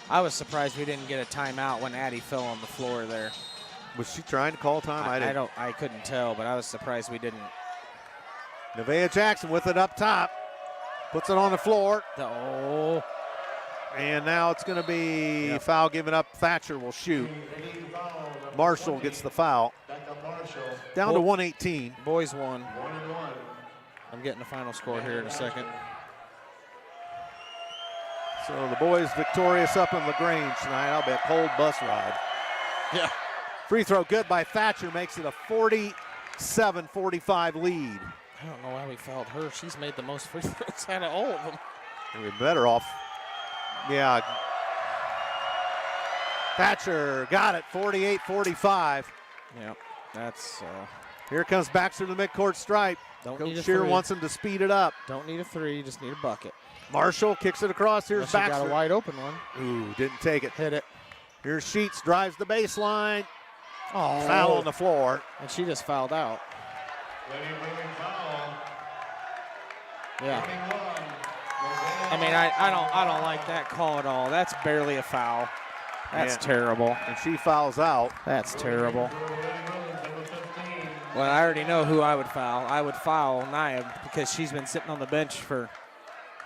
I was surprised we didn't get a timeout when Addie fell on the floor there. Was she trying to call time? I couldn't tell, but I was surprised we didn't. Nevaeh Jackson with it up top. Puts it on the floor. Oh. And now it's going to be foul given up. Thatcher will shoot. Marshall gets the foul. Down to 118. Boys won. I'm getting the final score here in a second. So the boys victorious up in LaGrange tonight. That'll be a cold bus ride. Yeah. Free throw good by Thatcher, makes it a 47-45 lead. I don't know why we fouled her. She's made the most free throws out of all of them. We're better off. Yeah. Thatcher got it, 48-45. Yeah, that's. Here comes Baxter to the midcourt stripe. Coach Shear wants him to speed it up. Don't need a three, just need a bucket. Marshall kicks it across. Here's Baxter. Got a wide open one. Ooh, didn't take it. Hit it. Here's Sheets, drives the baseline. Oh. Foul on the floor. And she just fouled out. Yeah. I mean, I don't like that call at all. That's barely a foul. That's terrible. And she fouls out. That's terrible. Well, I already know who I would foul. I would foul Nia because she's been sitting on the bench for.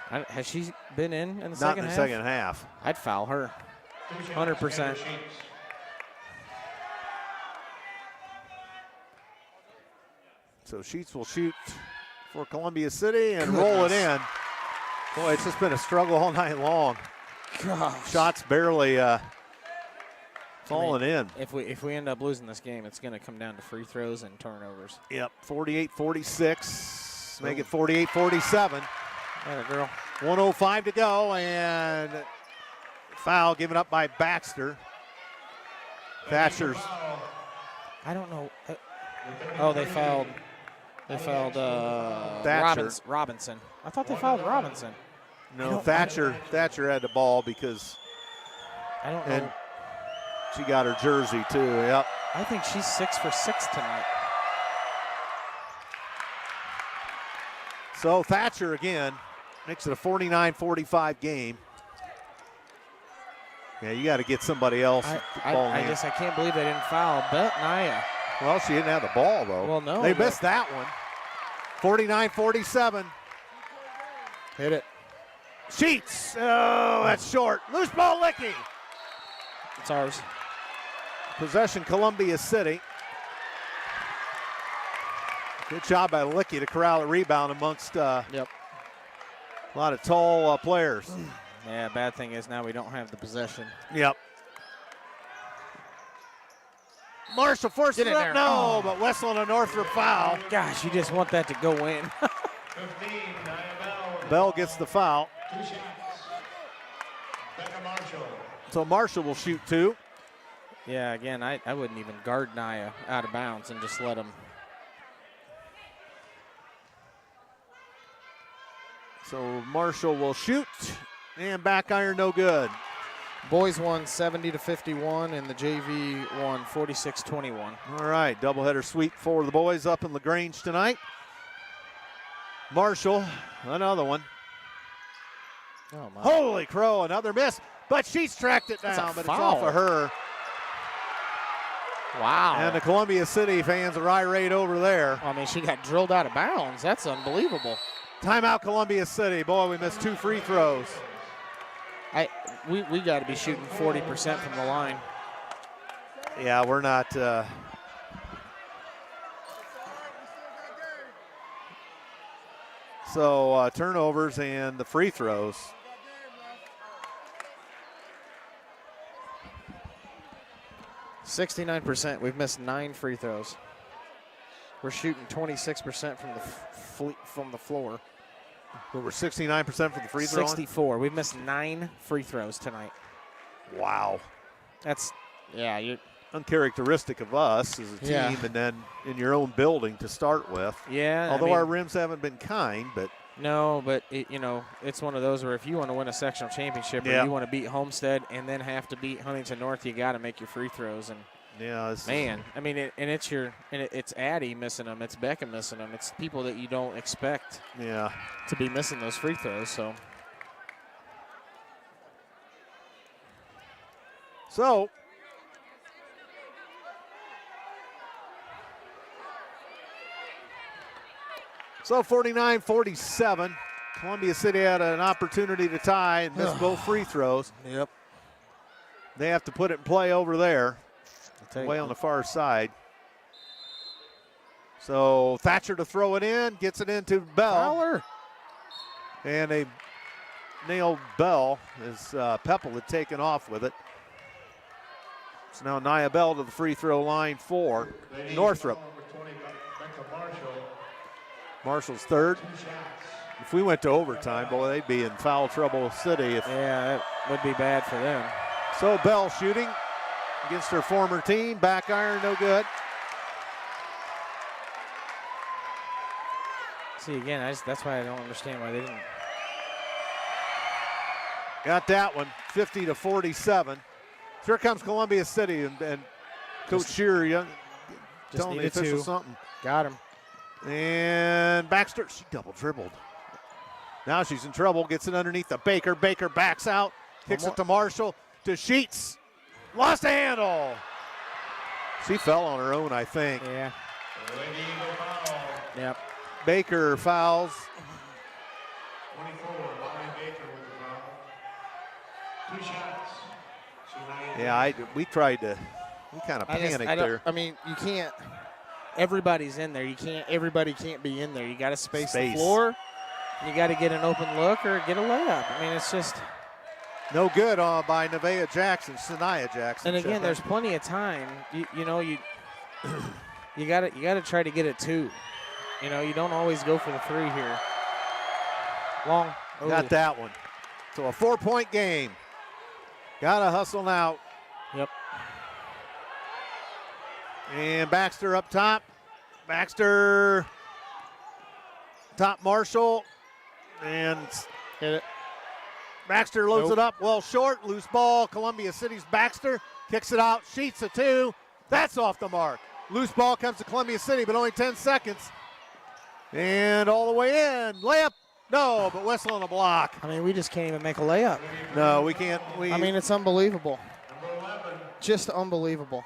Has she been in the second half? Not in the second half. I'd foul her. 100%. So Sheets will shoot for Columbia City and roll it in. Boy, it's just been a struggle all night long. Gosh. Shots barely falling in. If we end up losing this game, it's going to come down to free throws and turnovers. Yep, 48-46. Make it 48-47. Atta girl. 1:05 to go, and foul given up by Baxter. Thatcher's. I don't know. Oh, they fouled. They fouled Robinson. I thought they fouled Robinson. No, Thatcher had the ball because. I don't know. And she got her jersey too. Yep. I think she's 6 for 6 tonight. So Thatcher again makes it a 49-45 game. Yeah, you got to get somebody else. I can't believe they didn't foul Nia. Well, she didn't have the ball though. Well, no. They missed that one. 49-47. Hit it. Sheets. Oh, that's short. Loose ball, Licky. It's ours. Possession, Columbia City. Good job by Licky to corral a rebound amongst a lot of tall players. Yeah, bad thing is now we don't have the possession. Yep. Marshall forced it up. No, but Westland and Northrop foul. Gosh, you just want that to go in. Bell gets the foul. So Marshall will shoot two. Yeah, again, I wouldn't even guard Nia out of bounds and just let him. So Marshall will shoot, and back iron no good. Boys won 70-51, and the JV won 46-21. All right, doubleheader sweep for the boys up in LaGrange tonight. Marshall, another one. Oh my. Holy crow, another miss, but she's tracked it down, but it's off of her. Wow. And the Columbia City fans are irate over there. I mean, she got drilled out of bounds. That's unbelievable. Timeout, Columbia City. Boy, we missed 2 free throws. We got to be shooting 40% from the line. Yeah, we're not. So turnovers and the free throws. %. We've missed 9 free throws. We're shooting 26% from the floor. But we're 69% for the free throw. 64. We've missed 9 free throws tonight. Wow. That's you're uncharacteristic of us as a team, and then in your own building to start with. Yeah. Although our rims haven't been kind, but. No, but it's one of those where if you want to win a sectional championship or you want to beat Homestead and then have to beat Huntington North, you got to make your free throws. And Yeah, Man, I mean, it's Addie missing them. It's Becca missing them. It's people that you don't expect to be missing those free throws. So 49-47. Columbia City had an opportunity to tie and missed both free throws. Yep. They have to put it in play over there, way on the far side. So Thatcher to throw it in, gets it into Bell. Fowler. And they nailed Bell as Peppel had taken off with it. So now Nia Bell to the free throw line for Northrop. Marshall's third. If we went to overtime, boy, they'd be in foul trouble city. Yeah, that would be bad for them. So Bell shooting against her former team. Back iron, no good. See, again, that's why I don't understand why they didn't. Got that one, 50-47. Here comes Columbia City, and Coach Shearer telling the officials something. Got him. And Baxter, she double dribbled. Now she's in trouble, gets it underneath the Baker. Baker backs out, kicks it to Marshall, to Sheets. Lost the handle. She fell on her own, I think. Yeah. Yep. Baker fouls. 24, Molly Baker with the foul. 2 shots. Yeah, we tried to, we kind of panicked there. I mean, you can't. Everybody's in there. Everybody can't be in there. You got to space the floor. You got to get an open look or get a layup. I mean, it's just no good by Nevaeh Jackson, Sanaya Jackson. And again, there's plenty of time. You got to try to get it 2. You know, you don't always go for the 3 here. Long. Ooh. Got that one. So a 4-point game. Got to hustle now. Yep. And Baxter up top. Baxter, top Marshall. And hit it. Baxter loads it up well short. Loose ball. Columbia City's Baxter. Kicks it out. Sheets a 2. That's off the mark. Loose ball comes to Columbia City, but only 10 seconds. And all the way in. Layup. No, but whistle on the block. I mean, we just can't even make a layup. No, we can't. I mean, it's unbelievable. Just unbelievable.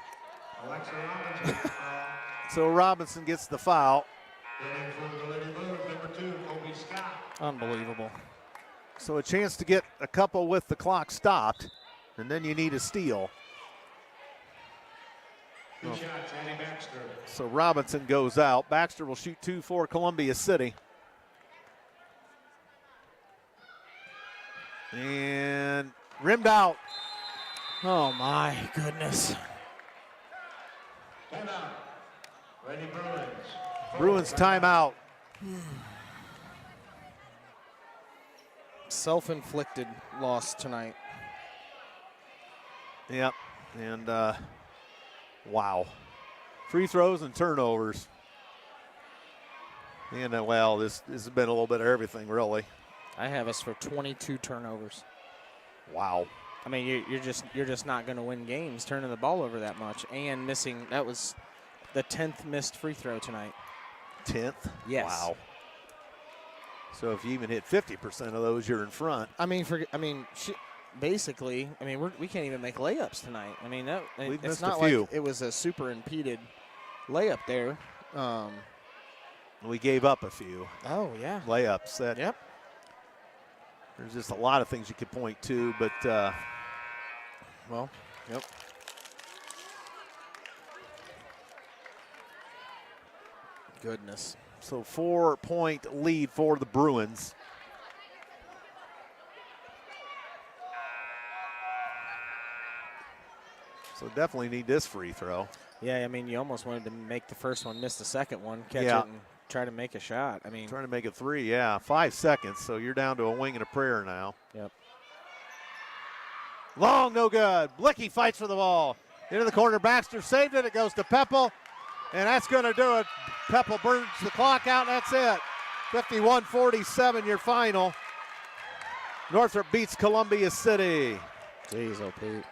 So Robinson gets the foul. Unbelievable. So a chance to get a couple with the clock stopped, and then you need a steal. So Robinson goes out. Baxter will shoot 2 for Columbia City. And rimmed out. Oh my goodness. Timeout. Ready, Bruins. Bruins timeout. Self-inflicted loss tonight. Yep. And wow. Free throws and turnovers. And well, this has been a little bit of everything, really. I have us for 22 turnovers. Wow. I mean, you're just not going to win games turning the ball over that much and missing. That was the 10th missed free throw tonight. 10th? Yes. Wow. So if you even hit 50% of those, you're in front. Basically, we can't even make layups tonight. I mean, We've it's missed not a few. like it was a super impeded layup there. We gave up a few. Oh yeah. Layups. Yep. There's just a lot of things you could point to, but well, yep. Goodness. So 4-point lead for the Bruins. So definitely need this free throw. Yeah, I mean, you almost wanted to make the first one, miss the second one, catch it, and try to make a shot. I mean, trying to make it 3, yeah. 5 seconds, so you're down to a wing and a prayer now. Yep. Long, no good. Blicky fights for the ball. Into the corner, Baxter saved it. It goes to Peppel, and that's going to do it. Peppel burns the clock out, and that's it. 51-47, your final. Northrop beats Columbia City. Jeez, oh Pete.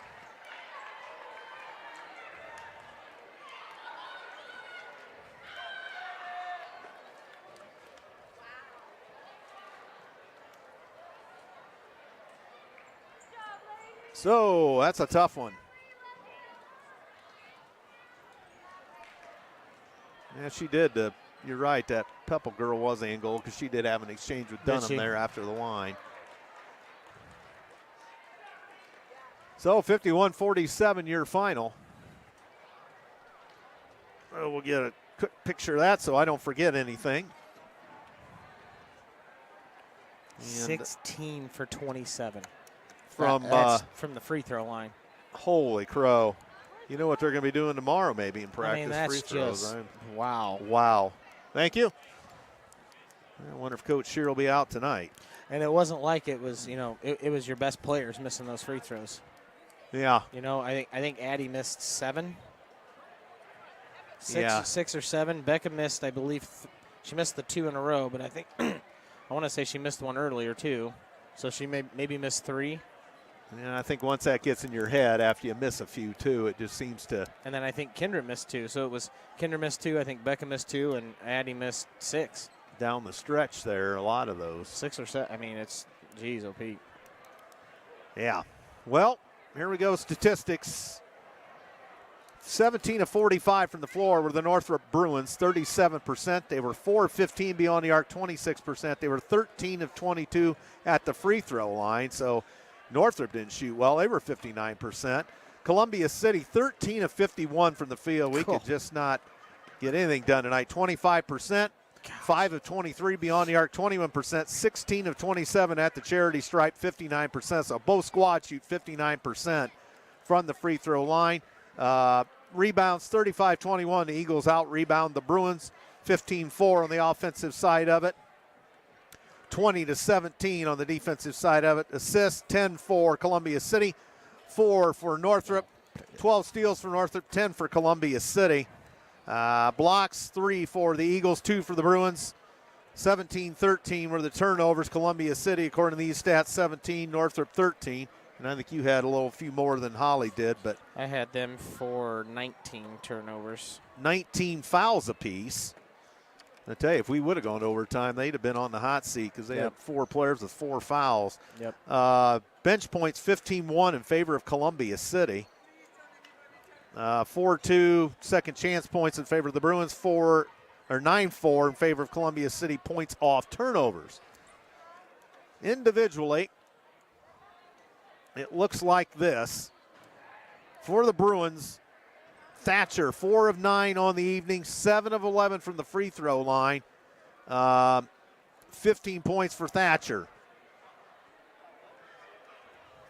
So that's a tough one. Yeah, she did. You're right, that Pepple girl was in goal because she did have an exchange with Dunham there after the line. So 51-47 your final. Well, we'll get a quick picture of that so I don't forget anything. And 16 for 27 from the free throw line. Holy crow. You know what they're going to be doing tomorrow maybe in practice? I mean, that's free throws, just, right? wow. Wow. Thank you. I wonder if Coach Shear will be out tonight. And it wasn't like it was, it was your best players missing those free throws. Yeah. I think Addie missed 7. Yeah. 6 or 7. Becca missed, I believe, she missed the 2 in a row, but I think I want to say she missed one earlier too. So she maybe missed 3. And I think once that gets in your head, after you miss a few too, it just seems to. And then I think Kendra missed 2. So it was Kendra missed 2, I think Becca missed 2, and Addie missed 6. Down the stretch there, a lot of those. 6 or 7. I mean, it's, geez, oh, Pete. Yeah. Well, here we go, statistics. 17 of 45 from the floor were the Northrop Bruins, 37%. They were 4 of 15 beyond the arc, 26%. They were 13 of 22 at the free throw line, so Northrop didn't shoot well. They were 59%. Columbia City, 13 of 51 from the field. We could just not get anything done tonight. 25%, 5 of 23 beyond the arc, 21%, 16 of 27 at the charity stripe, 59%. So both squads shoot 59% from the free throw line. Rebounds 35-21. The Eagles out rebound the Bruins 15-4 on the offensive side of it. 20-17 on the defensive side of it. Assists 10 for Columbia City, 4 for Northrop, 12 steals for Northrop, 10 for Columbia City. Blocks 3 for the Eagles, 2 for the Bruins. 17-13 were the turnovers. Columbia City, according to these stats, 17, Northrop 13. And I think you had a few more than Holly did, but I had them for 19 turnovers. 19 fouls apiece. I tell you, if we would have gone to overtime, they'd have been on the hot seat because they had 4 players with 4 fouls. Yep. Bench points 15-1 in favor of Columbia City. 4-2 second chance points in favor of the Bruins. 9-4 in favor of Columbia City points off turnovers. Individually, it looks like this. For the Bruins, Thatcher, 4 of 9 on the evening, 7 of 11 from the free throw line. 15 points for Thatcher.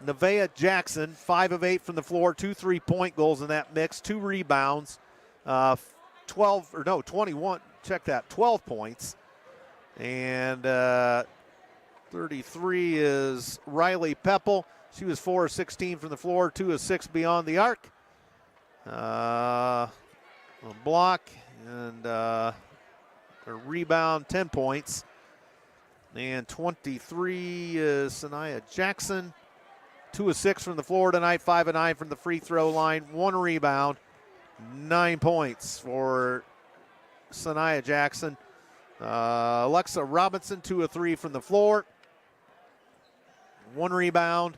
Nevaeh Jackson, 5 of 8 from the floor, 2 3-point goals in that mix, 2 rebounds, 21, check that, 12 points. And 33 is Riley Pepple. She was 4 of 16 from the floor, 2 of 6 beyond the arc. A block and a rebound, 10 points. And 23 is Sanaya Jackson. 2 of 6 from the floor tonight, 5 of 9 from the free throw line, 1 rebound, 9 points for Sanaya Jackson. Alexa Robinson, 2 of 3 from the floor, 1 rebound,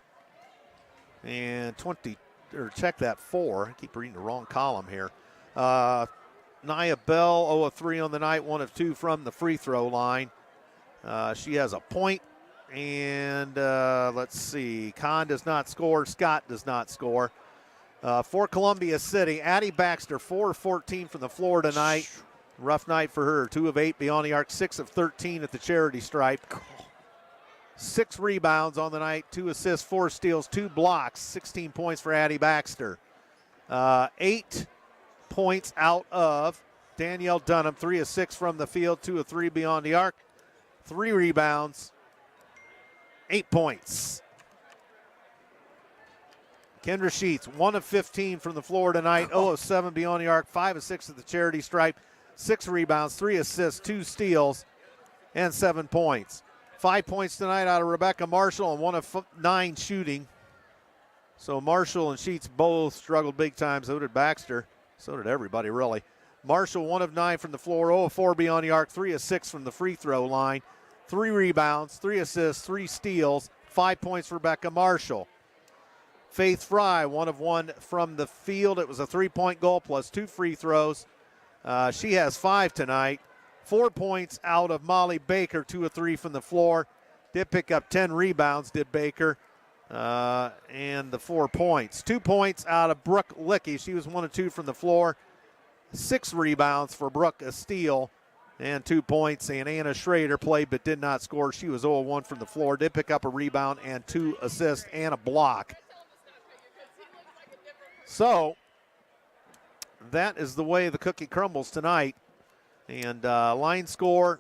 and 4. I keep reading the wrong column here. Nia Bell, 0 of 3 on the night, 1 of 2 from the free throw line. She has a point. And let's see, Kahn does not score. Scott does not score. For Columbia City, Addie Baxter, 4 of 14 from the floor tonight. Rough night for her. 2 of 8 beyond the arc, 6 of 13 at the charity stripe. 6 rebounds on the night, 2 assists, 4 steals, 2 blocks, 16 points for Addie Baxter. 8 points out of Danielle Dunham, 3 of 6 from the field, 2 of 3 beyond the arc, 3 rebounds, 8 points. Kendra Sheets, 1 of 15 from the floor tonight, 0 of 7 beyond the arc, 5 of 6 at the charity stripe, 6 rebounds, 3 assists, 2 steals, and 7 points. 5 points tonight out of Rebecca Marshall and 1 of 9 shooting. So Marshall and Sheets both struggled big time. So did Baxter. So did everybody, really. Marshall, 1 of 9 from the floor, 0 of 4 beyond the arc, 3 of 6 from the free throw line. 3 rebounds, 3 assists, 3 steals, 5 points for Rebecca Marshall. Faith Fry, 1 of 1 from the field. It was a 3-point goal plus 2 free throws. She has 5 tonight. 4 points out of Molly Baker, 2 of 3 from the floor. Did pick up 10 rebounds, did Baker, and the 4 points. 2 points out of Brooke Licky. She was 1 of 2 from the floor. 6 rebounds for Brooke, a steal, and 2 points. And Anna Schrader played but did not score. She was 0 of 1 from the floor. Did pick up a rebound and 2 assists and a block. So that is the way the cookie crumbles tonight. And line score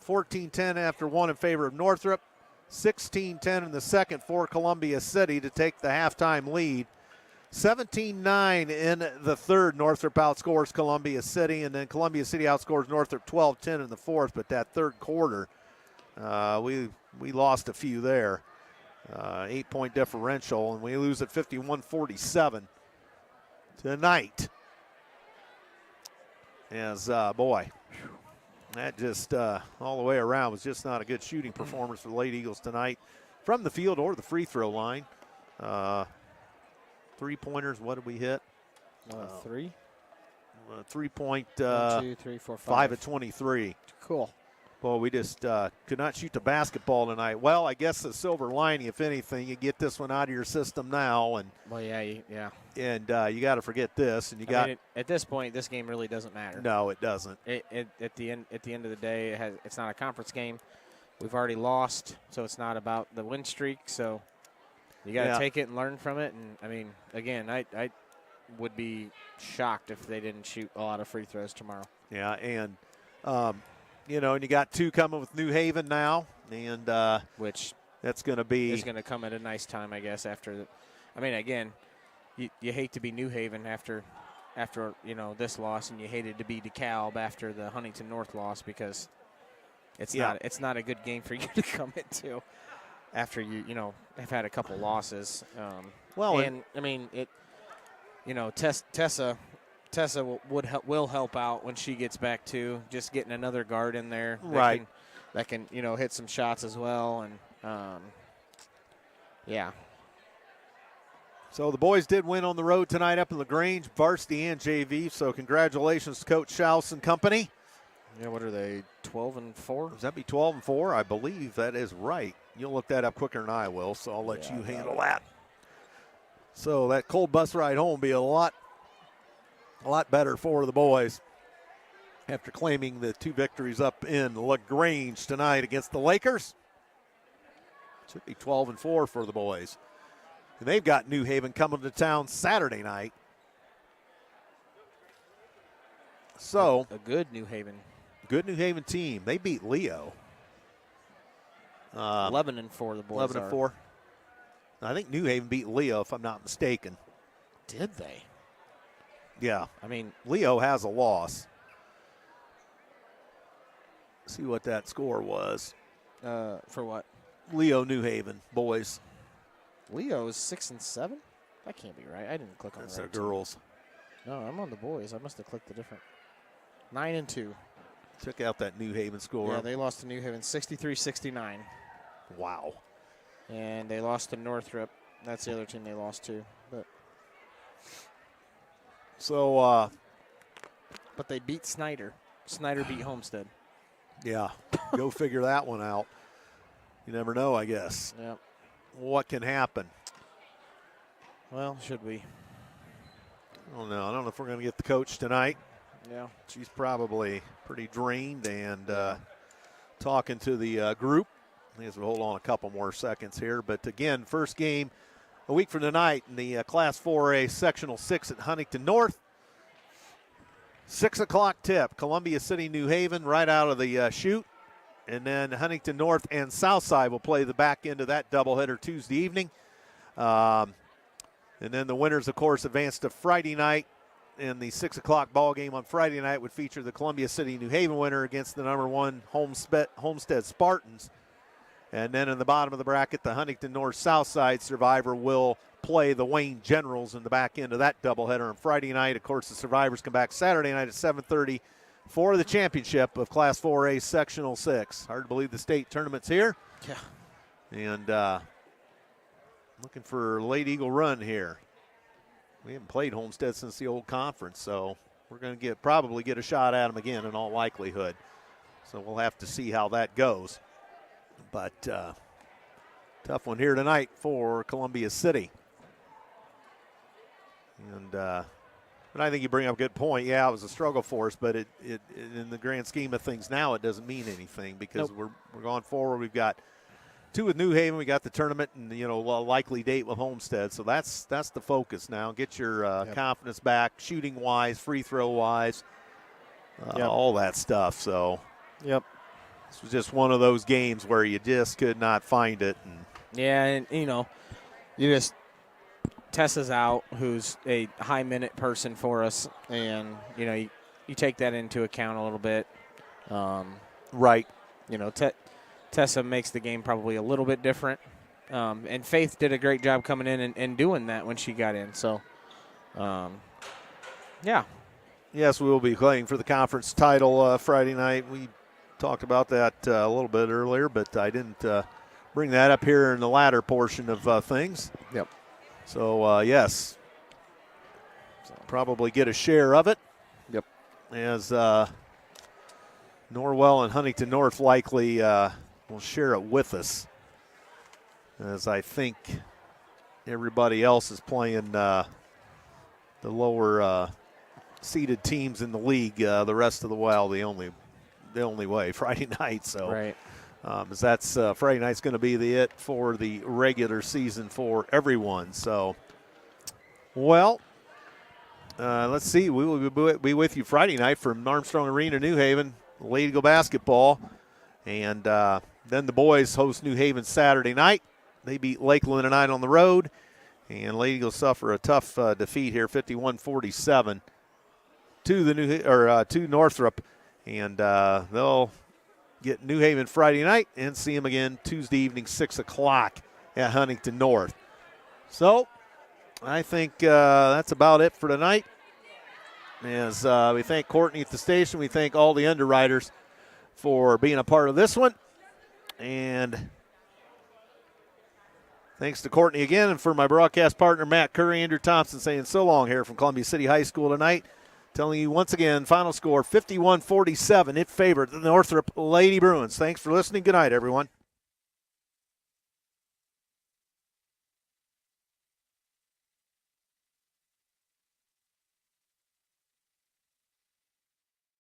14-10 after 1 in favor of Northrop. 16-10 in the second for Columbia City to take the halftime lead. 17-9 in the third. Northrop outscores Columbia City, and then Columbia City outscores Northrop 12-10 in the fourth. But that third quarter, we lost a few there. 8-point differential, and we lose at 51-47 tonight. As, boy, that just all the way around was just not a good shooting performance for the Lady Eagles tonight from the field or the free throw line. 3-pointers, what did we hit? 3. 3-point, 1, 2, 3, 4, 5 of 23. Cool. Well, we just could not shoot the basketball tonight. Well, I guess the silver lining, if anything, you get this one out of your system now, and yeah. And you got to forget this, and you got. At this point, this game really doesn't matter. No, it doesn't. At the end of the day, it's not a conference game. We've already lost, so it's not about the win streak. So you got to take it and learn from it. And I mean, again, I would be shocked if they didn't shoot a lot of free throws tomorrow. Yeah, and. And you got 2 coming with New Haven now, and which that's going to be is going to come at a nice time, I guess. After, again, you hate to be New Haven after this loss, and you hated to be DeKalb after the Huntington North loss because it's not a good game for you to come into after you have had a couple losses. Tessa will help out when she gets back too. Just getting another guard in there, that can hit some shots as well, and So the boys did win on the road tonight up in LaGrange, varsity and JV. So congratulations to Coach Schaus and company. Yeah, what are they? 12-4? Does that be 12-4? I believe that is right. You'll look that up quicker than I will, so I'll let you handle that. So that cold bus ride home will be a lot better for the boys after claiming the 2 victories up in LaGrange tonight against the Lakers. Should be 12-4 for the boys. And they've got New Haven coming to town Saturday night. So a good New Haven team. They beat Leo. 11-4 the boys 11-4. I think New Haven beat Leo, if I'm not mistaken. Did they? Yeah. Leo has a loss. See what that score was. For what? Leo New Haven, boys. Leo is 6-7? That can't be right. I didn't click on That's the right their girls. No, I'm on the boys. I must have clicked the different. 9-2. Check out that New Haven score. Yeah, they lost to New Haven 63-69. Wow. And they lost to Northrop. That's the other team they lost to. But they beat Snyder. Snyder beat Homestead. Yeah, go figure that one out. You never know, I guess. Yep. What can happen? Well, should we? I don't know. I don't know if we're going to get the coach tonight. Yeah. She's probably pretty drained and talking to the group. I guess we'll hold on a couple more seconds here. But, again, first game a week from tonight in the Class 4A Sectional 6 at Huntington North. 6 o'clock tip, Columbia City, New Haven, right out of the chute. And then Huntington North and Southside will play the back end of that doubleheader Tuesday evening. And then the winners, of course, advance to Friday night. And the 6 o'clock ball game on Friday night would feature the Columbia City, New Haven winner against the number 1 Homestead Spartans. And then in the bottom of the bracket, the Huntington North Southside survivor will play the Wayne Generals in the back end of that doubleheader on Friday night. Of course, the survivors come back Saturday night at 7:30 for the championship of Class 4A Sectional 6. Hard to believe the state tournament's here. Yeah. And looking for a late Eagle run here. We haven't played Homestead since the old conference, so we're going to probably get a shot at them again in all likelihood. So we'll have to see how that goes. But tough one here tonight for Columbia City. And but I think you bring up a good point. Yeah, it was a struggle for us, but it in the grand scheme of things now, it doesn't mean anything because we're going forward. We've got 2 with New Haven. We got the tournament and, a likely date with Homestead. So that's the focus now. Get your confidence back, shooting-wise, free throw-wise, all that stuff. So this was just one of those games where you just could not find it. And you just – Tessa's out, who's a high-minute person for us, and, you take that into account a little bit. Right. Tessa makes the game probably a little bit different. And Faith did a great job coming in and doing that when she got in. So, yeah. Yes, we will be playing for the conference title Friday night. We talked about that a little bit earlier, but I didn't bring that up here in the latter portion of things. Yep. So, yes, probably get a share of it. Yep. As Norwell and Huntington North likely will share it with us, as I think everybody else is playing the lower seeded teams in the league. The rest of the only way Friday night. So. Right. As that's Friday night's going to be it for the regular season for everyone. So, well, let's see. We will be with you Friday night from Armstrong Arena, New Haven, Lady Eagle basketball. And then the boys host New Haven Saturday night. They beat Lakeland tonight on the road. And Lady Eagles suffer a tough defeat here, 51-47 to Northrop. And they'll get New Haven Friday night and see them again Tuesday evening, 6 o'clock at Huntington North. So I think that's about it for tonight. As we thank Courtney at the station, we thank all the underwriters for being a part of this one. And thanks to Courtney again, and for my broadcast partner, Matt Curry, Andrew Thompson saying so long here from Columbia City High School tonight. Telling you once again, final score 51-47. It favored the Northrop Lady Bruins. Thanks for listening. Good night, everyone.